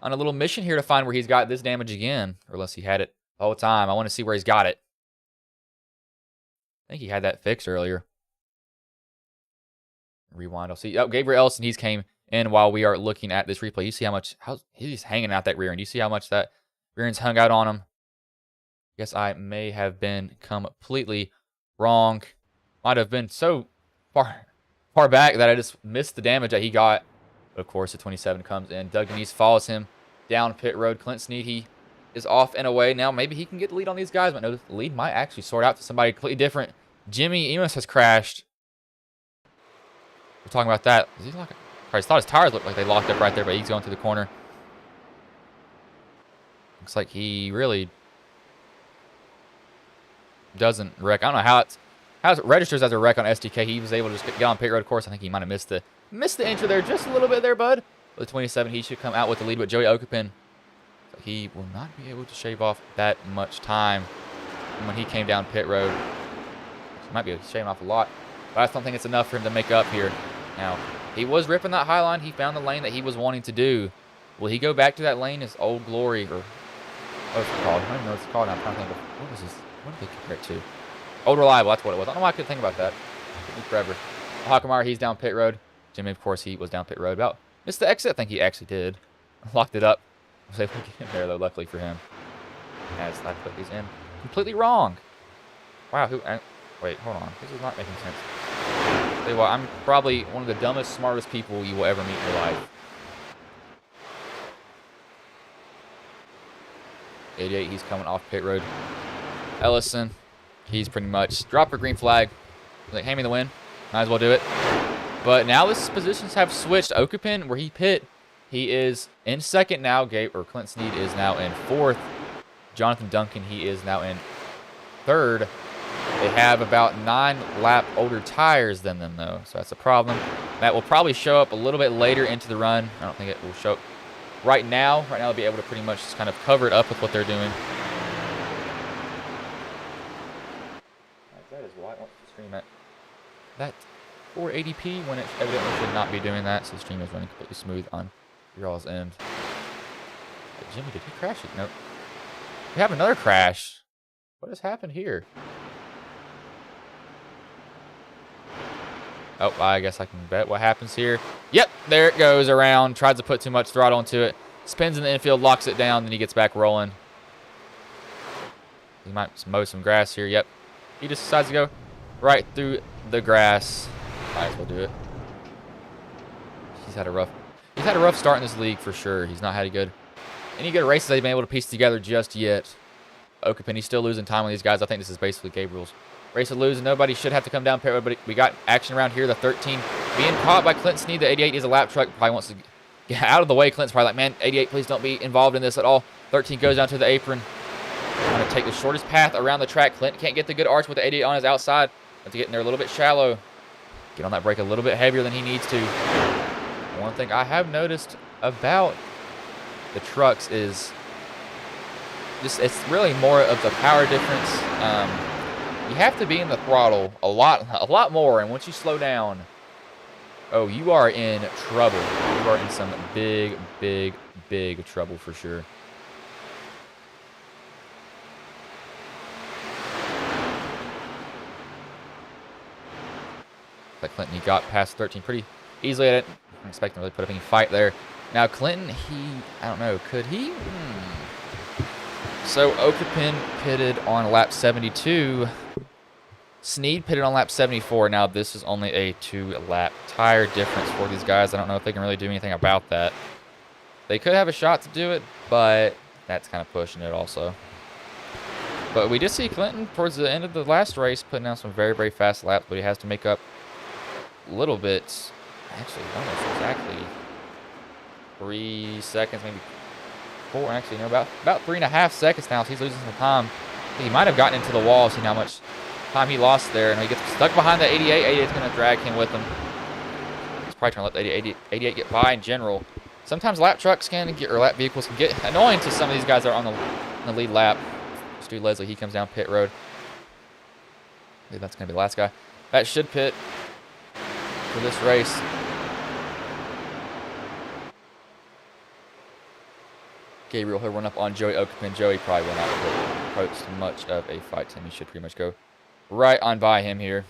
on a little mission here to find where he's got this damage again, or unless he had it the whole time. I want to see where he's got it. I think he had that fixed earlier. Rewind. I'll see. Oh, Gabriel Ellison, he's came in while we are looking at this replay. You see how he's hanging out that rear end. You see how much that rear end's hung out on him. Guess I may have been completely wrong. Might have been so far back that I just missed the damage that he got. But of course, the 27 comes in. Doug Denise follows him down pit road. Clint Sneed, he is off and away. Now maybe he can get the lead on these guys. But no, the lead might actually sort out to somebody completely different. Jimmy Enos has crashed. We're talking about that. Is he locking? I thought his tires looked like they locked up right there, but he's going through the corner. Looks like he really doesn't wreck. I don't know how it registers as a wreck on SDK. He was able to just get on pit road. Of course, I think he might have missed the entry there just a little bit there, bud. With the 27, he should come out with the lead. But Joey Okapin, so he will not be able to shave off that much time when he came down pit road. He might be able to shave off a lot, but I just don't think it's enough for him to make up here. Now, he was ripping that high line. He found the lane that he was wanting to do. Will he go back to that lane? His old glory, or what's it called? I don't even know what it's called now. I'm trying to think of what was this? What did they compare it to? Old Reliable, that's what it was. I don't know why I couldn't think about that. It took me forever. Hockenmeyer, he's down pit road. Jimmy, of course, he was down pit road. About missed the exit. I think he actually did. Locked it up. I was able to get in there, though, luckily for him. As I put these in completely wrong. Wow, wait, hold on. This is not making sense. Tell you what, I'm probably one of the dumbest, smartest people you will ever meet in your life. 88, he's coming off pit road. Ellison, he's pretty much dropped a green flag. Like, hand me the win. Might as well do it. But now his positions have switched. Okapin, where he pit, he is in second now. Clint Sneed is now in fourth. Jonathan Duncan, he is now in third. They have about 9 lap older tires than them, though, so that's a problem. That will probably show up a little bit later into the run. I don't think it will show up right now. Right now, they'll be able to pretty much just kind of cover it up with what they're doing. That is why I want to stream at that 480p when it evidently should not be doing that, so the stream is running completely smooth on your all's end. But Jimmy, did he crash it? Nope. We have another crash. What has happened here? Oh, I guess I can bet what happens here. Yep, there it goes around. Tries to put too much throttle into it. Spins in the infield, locks it down, then he gets back rolling. He might mow some grass here. Yep. He just decides to go right through the grass. Might as well do it. He's had a rough start in this league for sure. He's not had any good races they've been able to piece together just yet. Okapin, he's still losing time on these guys. I think this is basically Gabriel's race to lose, and nobody should have to come down pit road, but we got action around here. The 13 being caught by Clint Sneed. The 88 is a lap truck. Probably wants to get out of the way. Clinton's probably like, man, 88, please don't be involved in this at all. 13 goes down to the apron. Trying to take the shortest path around the track. Clinton can't get the good arch with the 88 on his outside. Have to get in there a little bit shallow. Get on that brake a little bit heavier than he needs to. One thing I have noticed about the trucks is just it's really more of the power difference. You have to be in the throttle a lot more, and once you slow down, oh, you are in trouble. You are in some big trouble for sure. But Clinton, he got past 13 pretty easily. I didn't expect him to really put up any fight there. Now Clinton, I don't know, could he? So Okapin pitted on lap 72. Snead pitted on lap 74. Now this is only a 2-lap tire difference for these guys. I don't know if they can really do anything about that. They could have a shot to do it, but that's kind of pushing it also. But we did see Clinton towards the end of the last race putting down some very fast laps, but he has to make up a little bit. Actually, almost exactly 3 seconds, maybe 4. Actually, no, about 3.5 seconds now. So he's losing some time. He might have gotten into the wall. See how much time he lost there, and he gets stuck behind the 88. 88 is going to drag him with him. He's probably trying to let the 88 get by in general. Sometimes lap trucks can get, or lap vehicles can get annoying to some of these guys that are on the lead lap. Stu Leslie, he comes down pit road. I believe that's going to be the last guy. That should pit for this race. Gabriel, he'll run up on Joey Okapin. Joey probably will not post much of a fight to him. He should pretty much go right on by him here.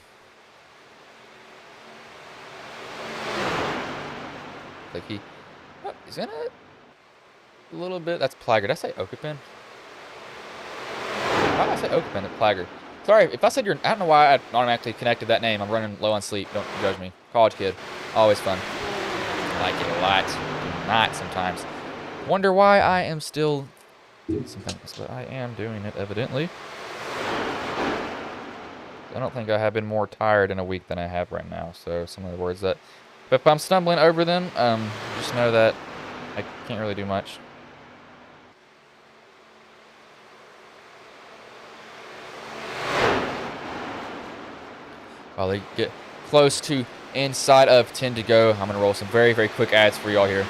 Like he's gonna a little bit. That's Plager. Did I say Okapin? Why did I say Okapin? That's Plager. Sorry, if I said I don't know why I automatically connected that name. I'm running low on sleep. Don't judge me. College kid. Always fun. I like it a lot. Not sometimes. Wonder why I am still doing some things, but I am doing it evidently. I don't think I have been more tired in a week than I have right now. So some of the words that, if I'm stumbling over them, just know that I can't really do much. While they get close to inside of 10 to go, I'm gonna roll some very quick ads for y'all here.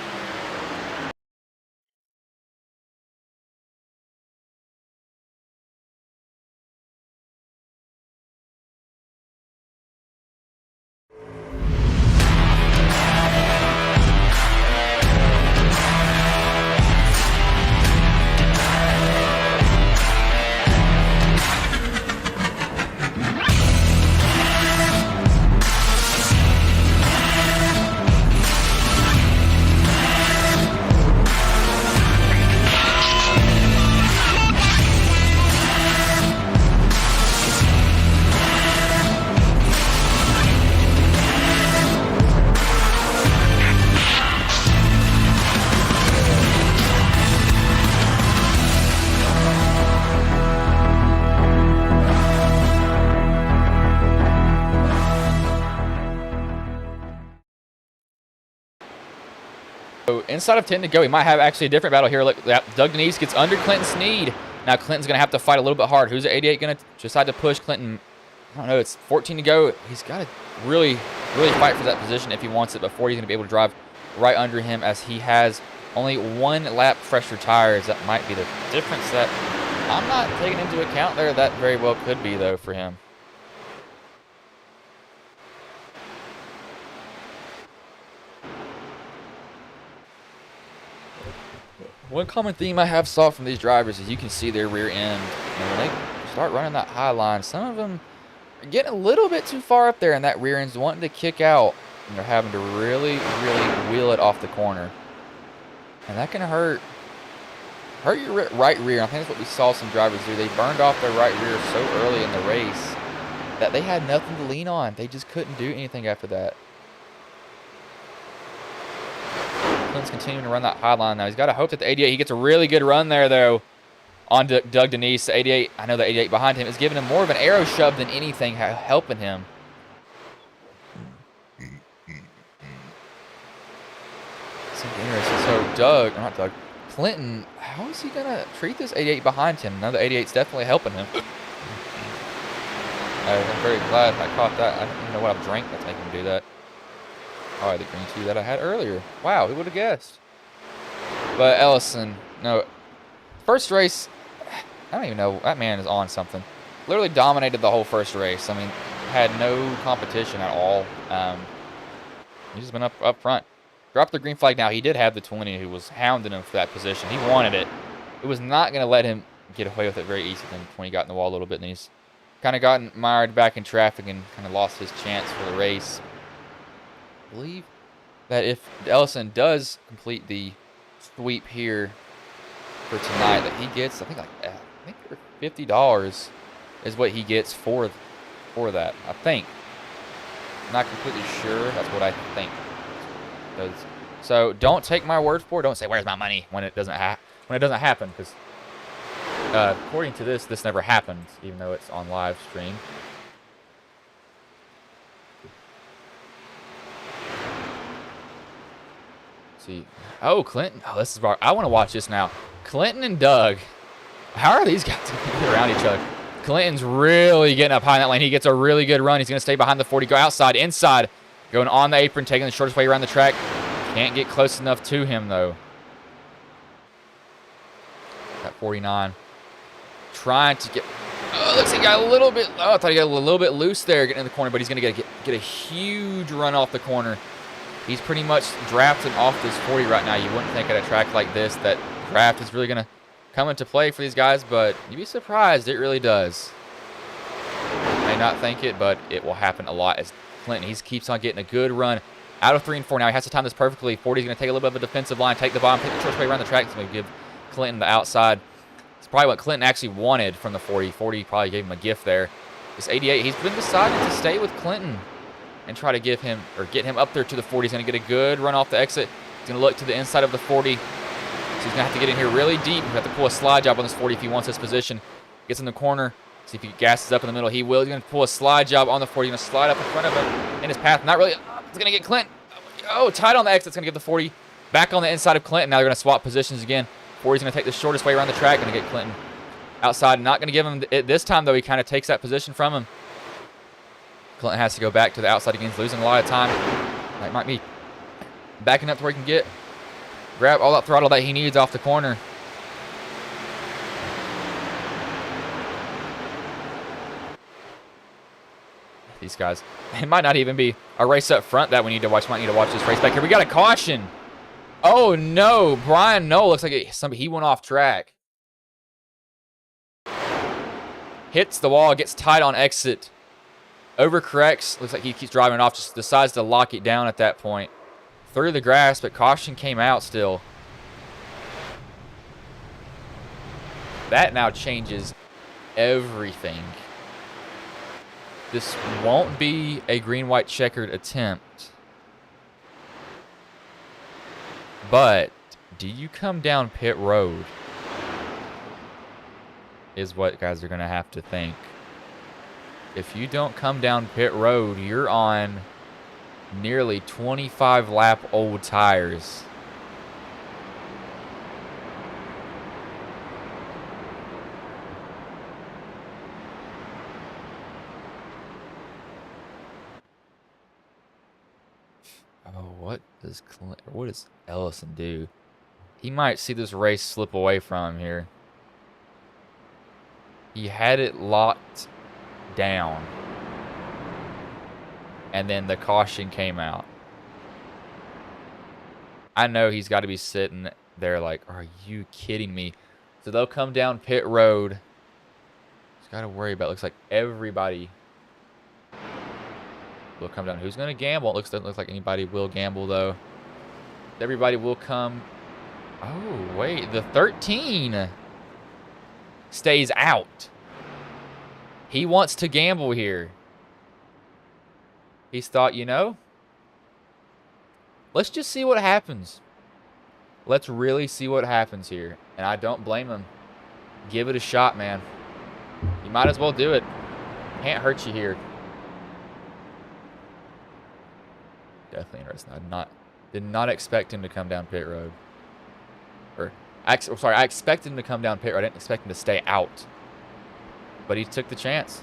So inside of 10 to go, we might have actually a different battle here. Look, Doug Denise gets under Clinton Snead. Now Clinton's going to have to fight a little bit hard. Who's the 88 going to decide to push Clinton? I don't know. It's 14 to go. He's got to really fight for that position if he wants it before he's going to be able to drive right under him, as he has only 1 lap fresher tires. That might be the difference that I'm not taking into account there. That very well could be, though, for him. One common theme I have saw from these drivers is you can see their rear end. And when they start running that high line, some of them are getting a little bit too far up there, and that rear end's wanting to kick out, and they're having to really wheel it off the corner. And that can hurt your right rear. I think that's what we saw some drivers do. They burned off their right rear so early in the race that they had nothing to lean on. They just couldn't do anything after that. Clinton's continuing to run that high line now. He's got to hope that the 88, he gets a really good run there, though, on Doug Denise. The 88, I know the 88 behind him is giving him more of an arrow shove than anything helping him. Something interesting Clinton, how is he going to treat this 88 behind him? Now the 88's definitely helping him. I'm very glad I caught that. I don't even know what I've drank that's making me do that. Oh, the green tea that I had earlier. Wow, who would have guessed? But Ellison, no. First race, I don't even know. That man is on something. Literally dominated the whole first race. I mean, had no competition at all. He's just been up front. Dropped the green flag now. He did have the 20 who was hounding him for that position. He wanted it. It was not going to let him get away with it very easily. Then 20 got in the wall a little bit, and he's kind of gotten mired back in traffic and kind of lost his chance for the race. I believe that if Ellison does complete the sweep here for tonight, that he gets, I think $50 is what he gets for that. I think. I'm not completely sure. That's what I think. So don't take my word for it. Don't say where's my money when it doesn't happen, because according to this never happened, even though it's on live stream. Let's see. Oh, Clinton. Oh, this is I want to watch this now. Clinton and Doug. How are these guys around each other? Clinton's really getting up high in that lane. He gets a really good run. He's going to stay behind the 40, go outside, inside, going on the apron, taking the shortest way around the track. Can't get close enough to him, though. At 49. Trying to get... Oh, looks like he got a little bit... Oh, I thought he got a little bit loose there getting in the corner, but he's going to get a huge run off the corner. He's pretty much drafting off this 40 right now. You wouldn't think at a track like this that draft is really going to come into play for these guys, but you'd be surprised. It really does. You may not think it, but it will happen a lot as Clinton, he keeps on getting a good run out of 3 and 4. Now he has to time this perfectly. 40's going to take a little bit of a defensive line, take the bottom, take the short way around the track. It's going to give Clinton the outside. It's probably what Clinton actually wanted from the 40. 40 probably gave him a gift there. This 88, he's been deciding to stay with Clinton and try to give him, or get him up there to the 40. He's going to get a good run off the exit. He's going to look to the inside of the 40. So he's going to have to get in here really deep. He's going to have to pull a slide job on this 40 if he wants this position. Gets in the corner. See if he gasses up in the middle. He will. He's going to pull a slide job on the 40. He's going to slide up in front of him in his path. Not really. He's going to get Clinton. Oh, tight on the exit. It's going to get the 40 back on the inside of Clinton. Now they're going to swap positions again. 40's going to take the shortest way around the track. Going to get Clinton outside. Not going to give him it this time, though. He kind of takes that position from him. Clinton has to go back to the outside again. He's losing a lot of time. That might be backing up to where he can grab all that throttle that he needs off the corner. These guys, it might not even be a race up front that we need to watch. Might need to watch this race back here. We got a caution. Oh no, Brian No looks like he went off track. Hits the wall, gets tight on exit. Overcorrects. Looks like he keeps driving off. Just decides to lock it down at that point. Through the grass, but caution came out still. That now changes everything. This won't be a green-white checkered attempt. But do you come down pit road? Is what guys are going to have to think. If you don't come down pit road, you're on nearly 25 lap old tires. Oh, what does Ellison do? He might see this race slip away from him here. He had it locked down. And then the caution came out. I know he's got to be sitting there like, are you kidding me? So they'll come down pit road. He's got to worry about, looks like everybody will come down. Who's going to gamble? It doesn't look like anybody will gamble, though. Everybody will come. Oh, wait. The 13 stays out. He wants to gamble here. He's thought, you know, let's just see what happens. Let's really see what happens here. And I don't blame him. Give it a shot, man. You might as well do it. Can't hurt you here. Definitely interesting. Did not expect him to come down pit road. Or, sorry, I expected him to come down pit road. I didn't expect him to stay out. But he took the chance.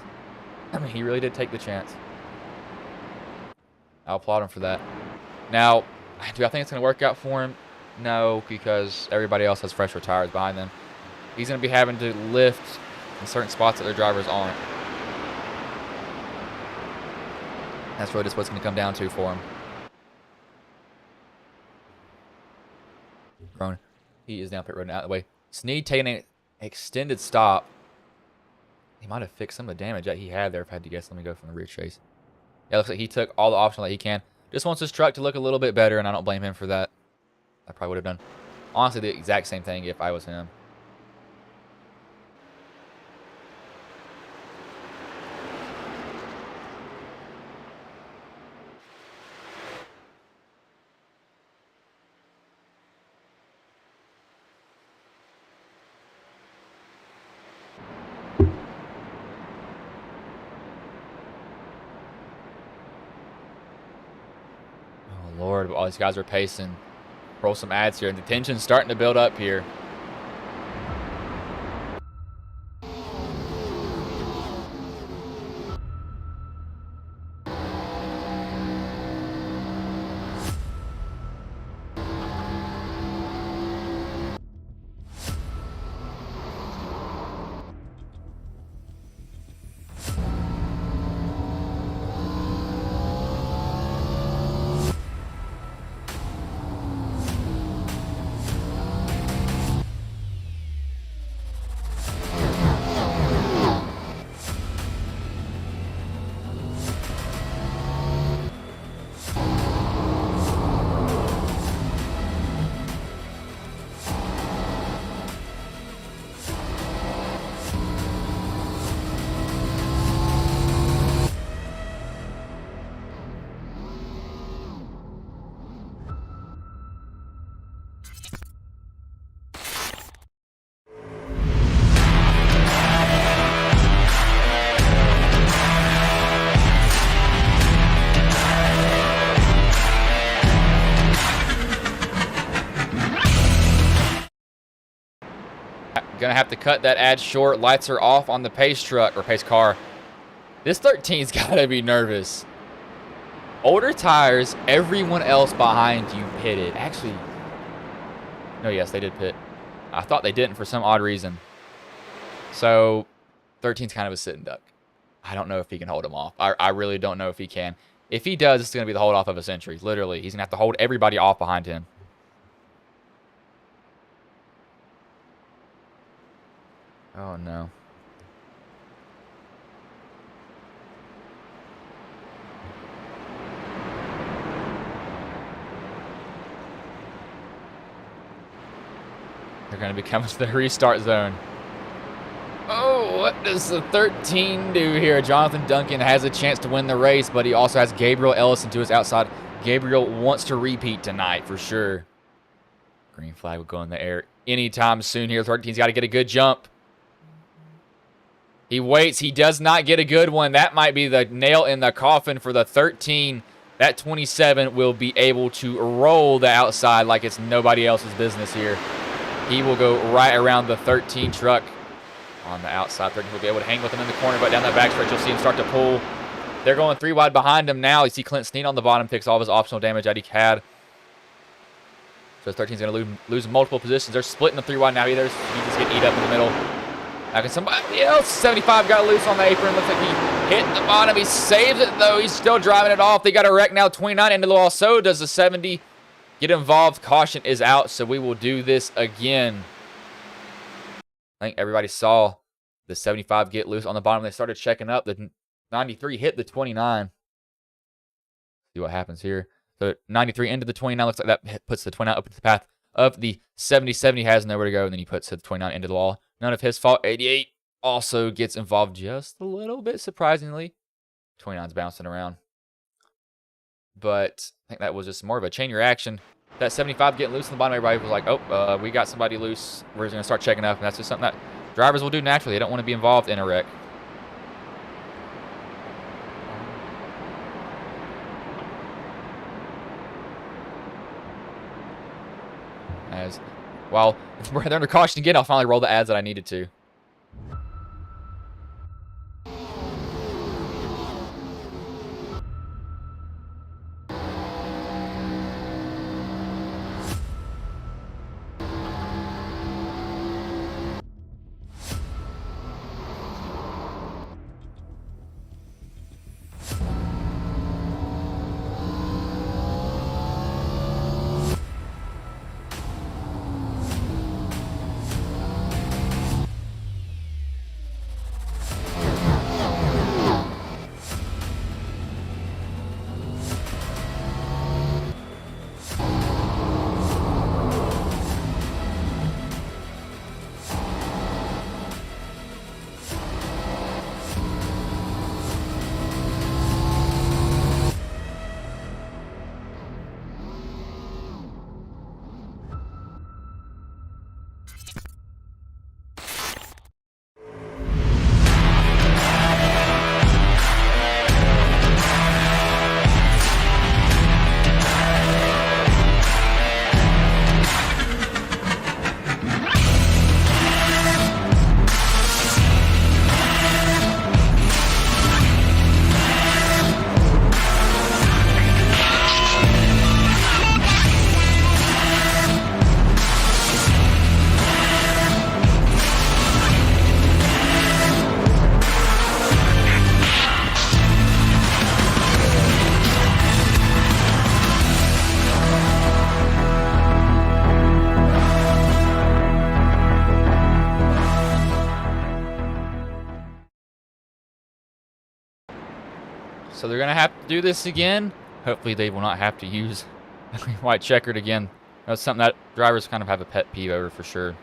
I mean, he really did take the chance. I'll applaud him for that. Now, do I think it's going to work out for him? No, because everybody else has fresher tires behind them. He's going to be having to lift in certain spots that their drivers aren't. That's really just what's going to come down to for him. Cronin, he is down pit road and out of the way. Snead taking an extended stop. He might have fixed some of the damage that he had there if I had to guess. Let me go from the rear chase. Yeah, looks like he took all the optional that he can. Just wants his truck to look a little bit better, and I don't blame him for that. I probably would have done, honestly, the exact same thing if I was him. Lord, all these guys are pacing. Roll some ads here, and the tension's starting to build up here. Gonna have to cut that ad short. Lights are off on the pace truck, or pace car. This 13's gotta be nervous. Older tires, everyone else behind you pitted. Actually, no, yes, they did pit. I thought they didn't for some odd reason. So, 13's kind of a sitting duck. I don't know if he can hold him off. I really don't know if he can. If he does, it's gonna be the hold off of a century. Literally, he's gonna have to hold everybody off behind him. Oh, no. They're going to be coming to the restart zone. Oh, what does the 13 do here? Jonathan Duncan has a chance to win the race, but he also has Gabriel Ellison to his outside. Gabriel wants to repeat tonight for sure. Green flag will go in the air anytime soon here. 13's got to get a good jump. He waits. He does not get a good one. That might be the nail in the coffin for the 13. That 27 will be able to roll the outside like it's nobody else's business here. He will go right around the 13 truck on the outside. 13 will be able to hang with him in the corner, but down that backstretch, you'll see him start to pull. They're going 3 wide behind him now. You see Clint Snead on the bottom, picks all of his optional damage that he had. So 13's going to lose multiple positions. They're splitting the 3 wide now. Either he just get eat up in the middle. Now can somebody else? 75 got loose on the apron. Looks like he hit the bottom. He saves it, though. He's still driving it off. They got a wreck now. 29 into the wall. So does the 70. Get involved. Caution is out, so we will do this again. I think everybody saw the 75 get loose on the bottom. They started checking up. The 93 hit the 29. See what happens here. So 93 into the 29. Looks like that puts the 29 up into the path of the 70. 70 has nowhere to go, and then he puts the 29 into the wall. None of his fault. 88 also gets involved just a little bit, surprisingly. 29's bouncing around. But I think that was just more of a chain reaction. That 75 getting loose in the bottom, everybody was like, oh, we got somebody loose. We're going to start checking up. And that's just something that drivers will do naturally. They don't want to be involved in a wreck. As While they're under caution again, I'll finally roll the ads that I needed to. So they're going to have to do this again. Hopefully they will not have to use white checkered again. That's something that drivers kind of have a pet peeve over for sure.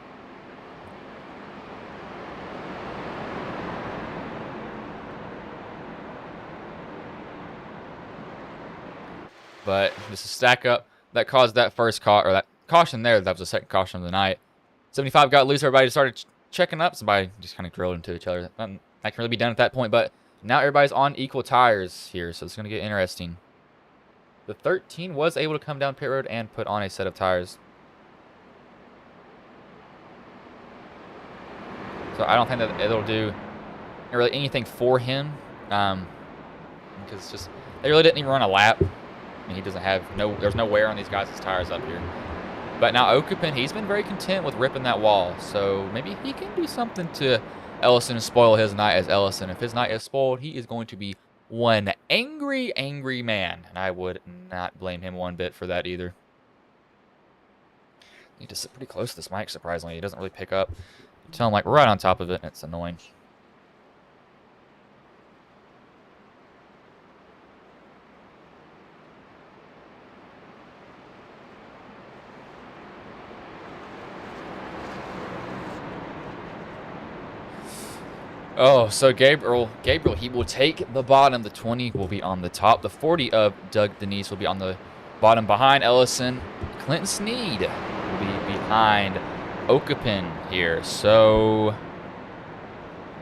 But just a stack up that caused that first that caution there. That was the second caution of the night. 75 got loose. Everybody started checking up. Somebody just kind of drilled into each other. That can really be done at that point. But now everybody's on equal tires here, so it's going to get interesting. The 13 was able to come down pit road and put on a set of tires. So I don't think that it'll do really anything for him. Because it's just, they really didn't even run a lap. I mean, he doesn't have, there's no wear on these guys' tires up here. But now Okupin, he's been very content with ripping that wall. So maybe he can do something to Ellison and spoil his night as Ellison. If his night is spoiled, he is going to be one angry, angry man. And I would not blame him one bit for that either. Need to sit pretty close to this mic, surprisingly. He doesn't really pick up. Until I'm like right on top of it, and it's annoying. Oh, so Gabriel, he will take the bottom. The 20 will be on the top. The 40 of Doug Denise will be on the bottom behind Ellison. Clinton Sneed will be behind Okupin here. So,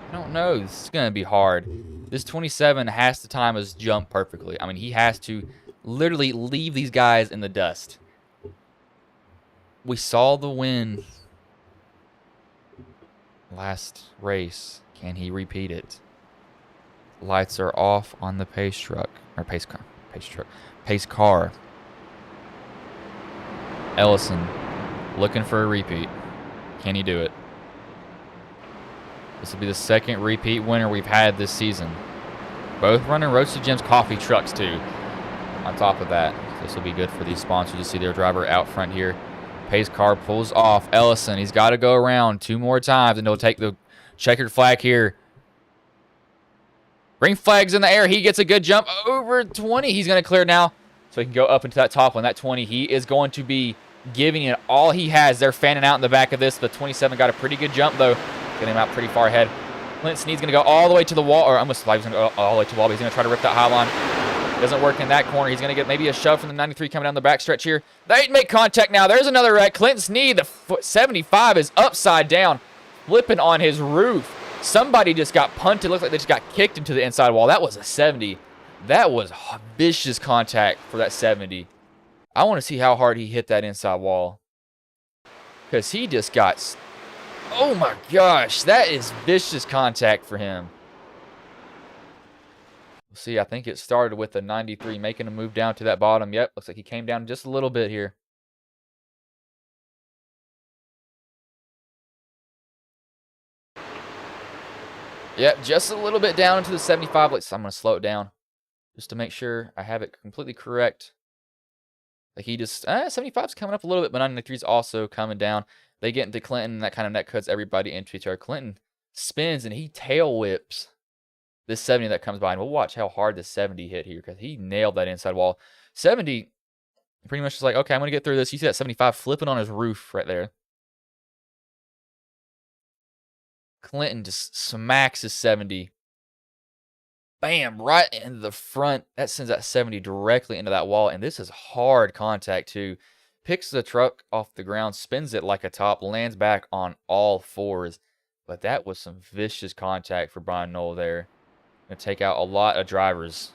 I don't know. This is going to be hard. This 27 has to time his jump perfectly. I mean, he has to literally leave these guys in the dust. We saw the win last race. Can he repeat it? Lights are off on the pace car. Ellison looking for a repeat. Can he do it? This will be the second repeat winner we've had this season. Both running Roasted Gems coffee trucks too. On top of that, this will be good for these sponsors to see their driver out front here. Pace car pulls off. Ellison, he's got to go around 2 more times and he'll take the checkered flag here. Green flag's in the air. He gets a good jump over 20. He's going to clear now so he can go up into that top one. That 20, he is going to be giving it all he has. They're fanning out in the back of this. The 27 got a pretty good jump, though. Getting him out pretty far ahead. Clint Sneed's going to go all the way to the wall, or I almost thought he was going to go all the way to the wall, but he's going to try to rip that high line. Doesn't work in that corner. He's going to get maybe a shove from the 93 coming down the back stretch here. They make contact now. There's another wreck. Clint Sneed, the 75 is upside down, flipping on his roof. Somebody just got punted. Looks like they just got kicked into the inside wall. That was a 70. That was vicious contact for that 70. I want to see how hard he hit that inside wall. Because he just got... Oh my gosh, that is vicious contact for him. See, I think it started with a 93, making him move down to that bottom. Yep, looks like he came down just a little bit here. Yep, just a little bit down into the 75. I'm going to slow it down just to make sure I have it completely correct. Like he just, 75's coming up a little bit, but 93's also coming down. They get into Clinton, and that kind of net cuts everybody into each other. Clinton spins, and he tail whips this 70 that comes by. And we'll watch how hard the 70 hit here because he nailed that inside wall. 70 pretty much just like, okay, I'm going to get through this. You see that 75 flipping on his roof right there. Clinton just smacks his 70. Bam, right into the front. That sends that 70 directly into that wall. And this is hard contact, too. Picks the truck off the ground, spins it like a top, lands back on all fours. But that was some vicious contact for Brian Knoll there. Going to take out a lot of drivers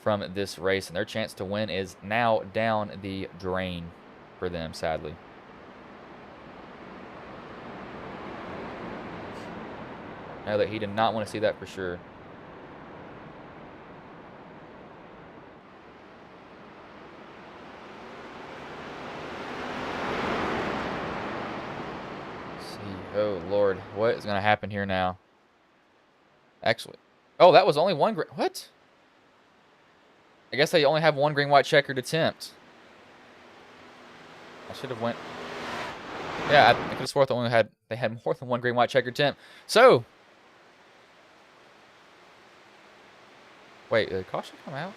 from this race. And their chance to win is now down the drain for them, sadly. I know that he did not want to see that for sure. Oh, Lord. What is going to happen here now? Actually. Oh, that was only one green. What? I guess they only have one green, white checkered attempt. I should have went. Yeah, I could have swore they had more than one green, white checkered attempt. So. Wait, did caution come out?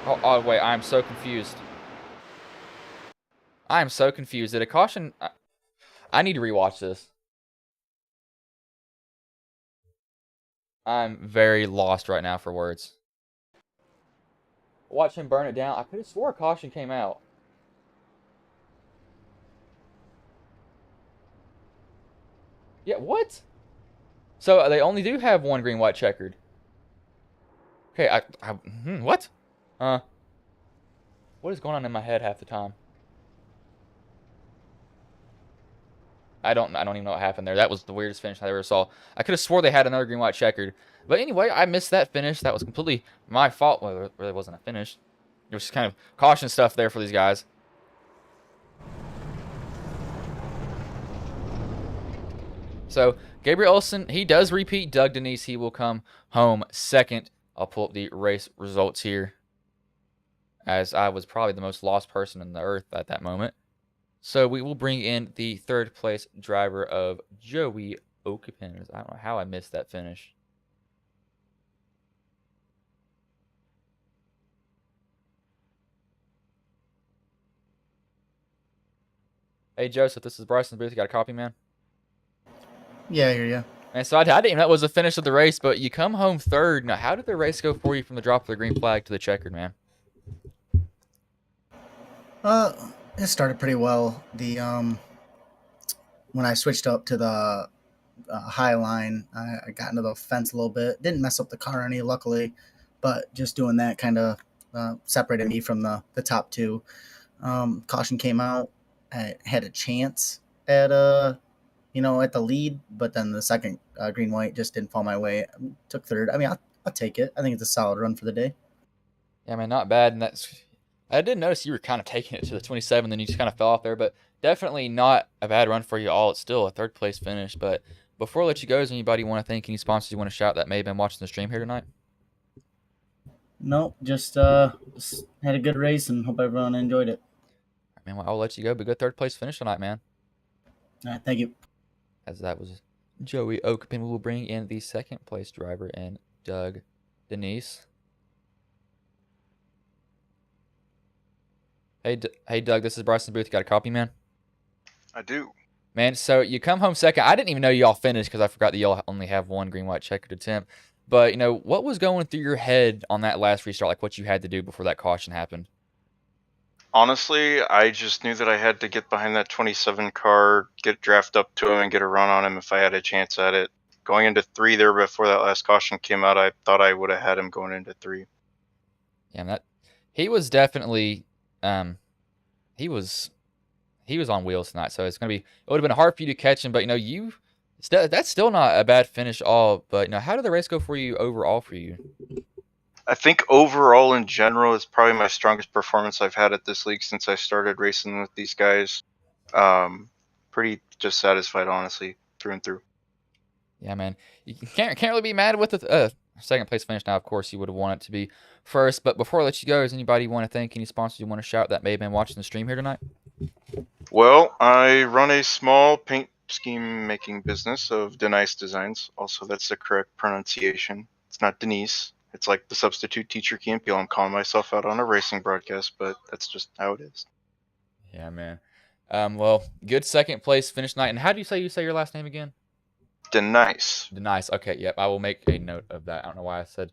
Oh, wait. I'm so confused. I'm so confused. Did a caution... I need to rewatch this. I'm very lost right now for words. Watch him burn it down. I could have swore a caution came out. Yeah, what? So they only do have one green, white checkered. Okay, what? What is going on in my head half the time? I don't even know what happened there. That was the weirdest finish I ever saw. I could have swore they had another green, white checkered. But anyway, I missed that finish. That was completely my fault. Well, it really wasn't a finish. It was just kind of caution stuff there for these guys. So, Gabriel Ellison, he does repeat. Doug Denise, he will come home second. I'll pull up the race results here, as I was probably the most lost person on the earth at that moment. So we will bring in the third place driver of Joey Okapin. I don't know how I missed that finish. Hey, Joseph, this is Bryson Booth. You got a copy, man? Yeah, I hear you. And so I didn't even know it was the finish of the race, but you come home third. Now, how did the race go for you from the drop of the green flag to the checkered, man? It started pretty well. When I switched up to the high line, I got into the fence a little bit. Didn't mess up the car any, luckily, but just doing that kind of separated me from the top two. Caution came out. I had a chance at at the lead, but then the second green white just didn't fall my way. Took third. I mean, I'll take it. I think it's a solid run for the day. Yeah, man, not bad. And I did notice you were kind of taking it to the 27, then you just kind of fell off there, but definitely not a bad run for you all. It's still a third place finish. But before I let you go, is anybody want to thank any sponsors you want to shout that may have been watching the stream here tonight? No, just had a good race and hope everyone enjoyed it. All right, man, well, I'll let you go. But good third place finish tonight, man. All right, thank you. As that was Joey Okapin, we will bring in the second place driver and Doug Denise. Hey, Doug, this is Bryson Booth. You got a copy, man? I do. Man, so you come home second. I didn't even know y'all finished because I forgot that y'all only have one green, white checkered attempt. But, what was going through your head on that last restart, like what you had to do before that caution happened? Honestly, I just knew that I had to get behind that 27 car, get draft up to him, and get a run on him if I had a chance at it. Going into 3 there before that last caution came out, I thought I would have had him going into 3. Yeah, he was definitely he was on wheels tonight, so it would have been hard for you to catch him. But that's still not a bad finish at all. But how did the race go for you overall for you? I think overall in general, it's probably my strongest performance I've had at this league since I started racing with these guys. Pretty just satisfied, honestly, through and through. Yeah, man. You can't really be mad with the second place finish. Now, of course, you would have wanted to be first. But before I let you go, does anybody want to thank any sponsors you want to shout that may have been watching the stream here tonight? Well, I run a small paint scheme making business of Denise Designs. Also, that's the correct pronunciation. It's not Denise. It's like the substitute teacher Key and Peele. I'm calling myself out on a racing broadcast, but that's just how it is. Yeah, man. Well, good second place finish night. And how do you say your last name again? Denise. Denise. Okay, yep. I will make a note of that. I don't know why I said.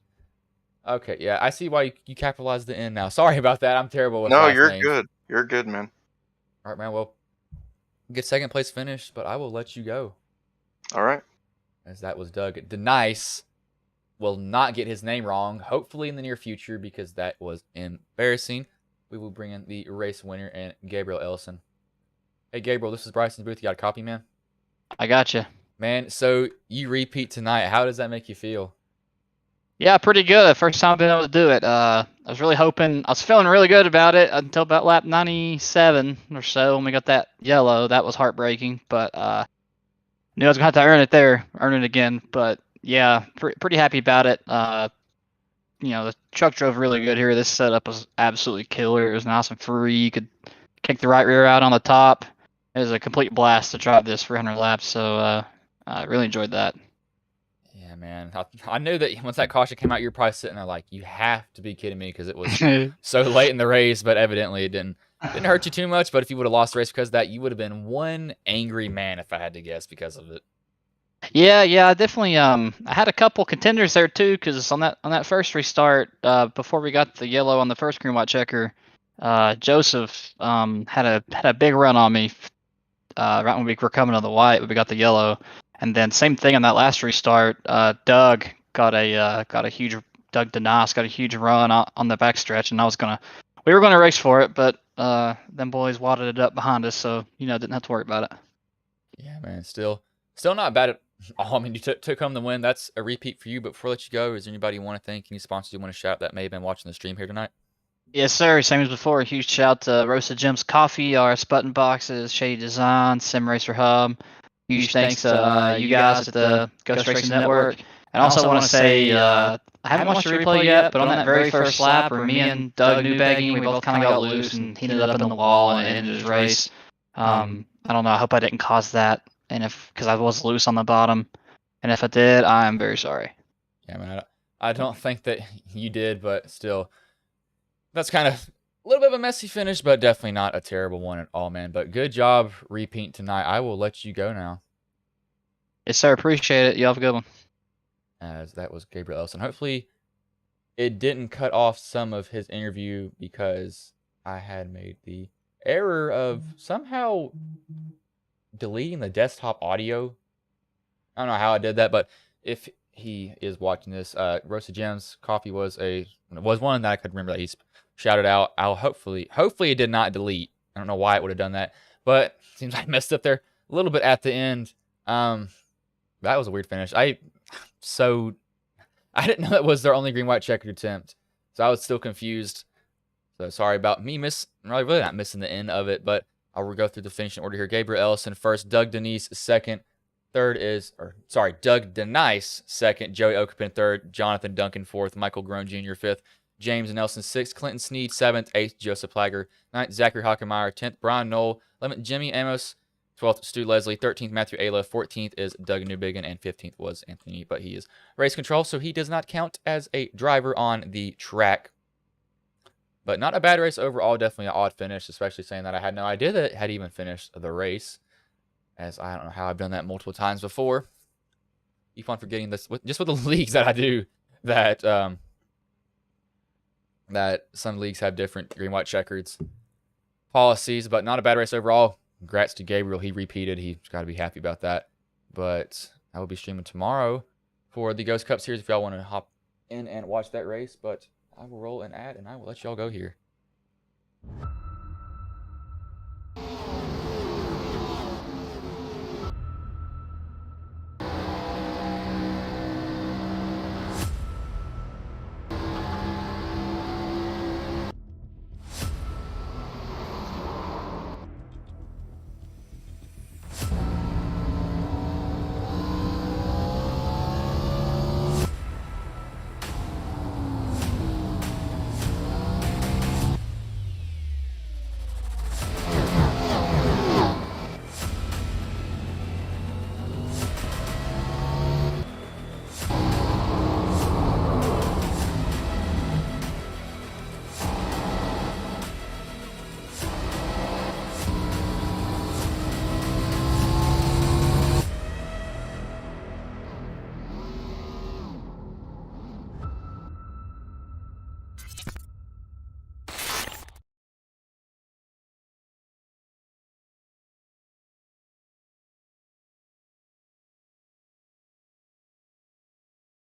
Okay, yeah. I see why you capitalized the N now. Sorry about that. I'm terrible with last you're names. good. You're good, man. All right, man. Well, good second place finish, but I will let you go. All right. As that was Doug Denise. Will not get his name wrong, hopefully in the near future, because that was embarrassing. We will bring in the race winner and Gabriel Ellison. Hey, Gabriel, this is Bryson's booth. You got a copy, man? I got you. Man, so you repeat tonight. How does that make you feel? Yeah, pretty good. First time I've been able to do it. I was feeling really good about it until about lap 97 or so when we got that yellow. That was heartbreaking, but knew I was going to have to earn it again. But yeah, pretty happy about it. The truck drove really good here. This setup was absolutely killer. It was nice and free. You could kick the right rear out on the top. It was a complete blast to drive this for 100 laps, so I really enjoyed that. Yeah, man. I knew that once that caution came out, you were probably sitting there like, you have to be kidding me, because it was so late in the race, but evidently it didn't hurt you too much. But if you would have lost the race because of that, you would have been one angry man, if I had to guess, because of it. Yeah, I definitely. I had a couple contenders there too, because on that first restart, before we got the yellow on the first green white checker, Joseph had a big run on me, right when we were coming to the white, but we got the yellow, and then same thing on that last restart. Doug got a huge run on the backstretch, and we were gonna race for it, but them boys wadded it up behind us, so didn't have to worry about it. Yeah, man. Still not bad at all. I mean, you took home the win. That's a repeat for you. But before I let you go, is there anybody you want to thank? Any sponsors you want to shout out that may have been watching the stream here tonight? Yes, sir. Same as before. A huge shout out to Roasted Gems Coffee, our Button Boxes, Shady Design, Sim Racer Hub. Huge thanks to you guys at the Ghost Racing Network. And also want to say, I haven't watched the replay yet, but on that very first lap where me and Doug Newbegging, we both kind of got loose and he ended up in the wall and ended his race. I don't know. I hope I didn't cause that. And because I was loose on the bottom, and if I did, I am very sorry. Yeah, man, I don't think that you did, but still, that's kind of a little bit of a messy finish, but definitely not a terrible one at all, man. But good job repeating tonight. I will let you go now. Yes, sir. Appreciate it. You have a good one. As that was Gabriel Ellison. Hopefully, it didn't cut off some of his interview, because I had made the error of somehow deleting the desktop audio. I don't know how I did that, but if he is watching this, Roasted Gems Coffee was one that I could remember that he's shouted out. Hopefully it did not delete. I don't know why it would have done that, but seems like I messed up there a little bit at the end. That was a weird finish. I didn't know that was their only green white checkered attempt, so I was still confused. So sorry about me really not missing the end of it, but I'll go through the finishing order here. Gabriel Ellison first, Doug Denise second, Doug Denise second, Joey Okapin third, Jonathan Duncan fourth, Michael Groen Jr. fifth, James Nelson sixth, Clinton Sneed seventh, eighth, Joseph Plager ninth, Zachary Hockenmeyer 10th, Brian Knoll 11th, Jimmy Amos 12th, Stu Leslie 13th, Matthew Ayla 14th is Doug Newbiggin, and 15th was Anthony, but he is race control, so he does not count as a driver on the track. But not a bad race overall. Definitely an odd finish, especially saying that I had no idea that it had even finished the race, as I don't know how I've done that multiple times before. Keep on forgetting this, just with the leagues that I do, that some leagues have different green-white checkers policies, but not a bad race overall. Congrats to Gabriel. He repeated. He's got to be happy about that. But I will be streaming tomorrow for the Ghost Cup Series if y'all want to hop in and watch that race. But I will roll an ad, and I will let y'all go here.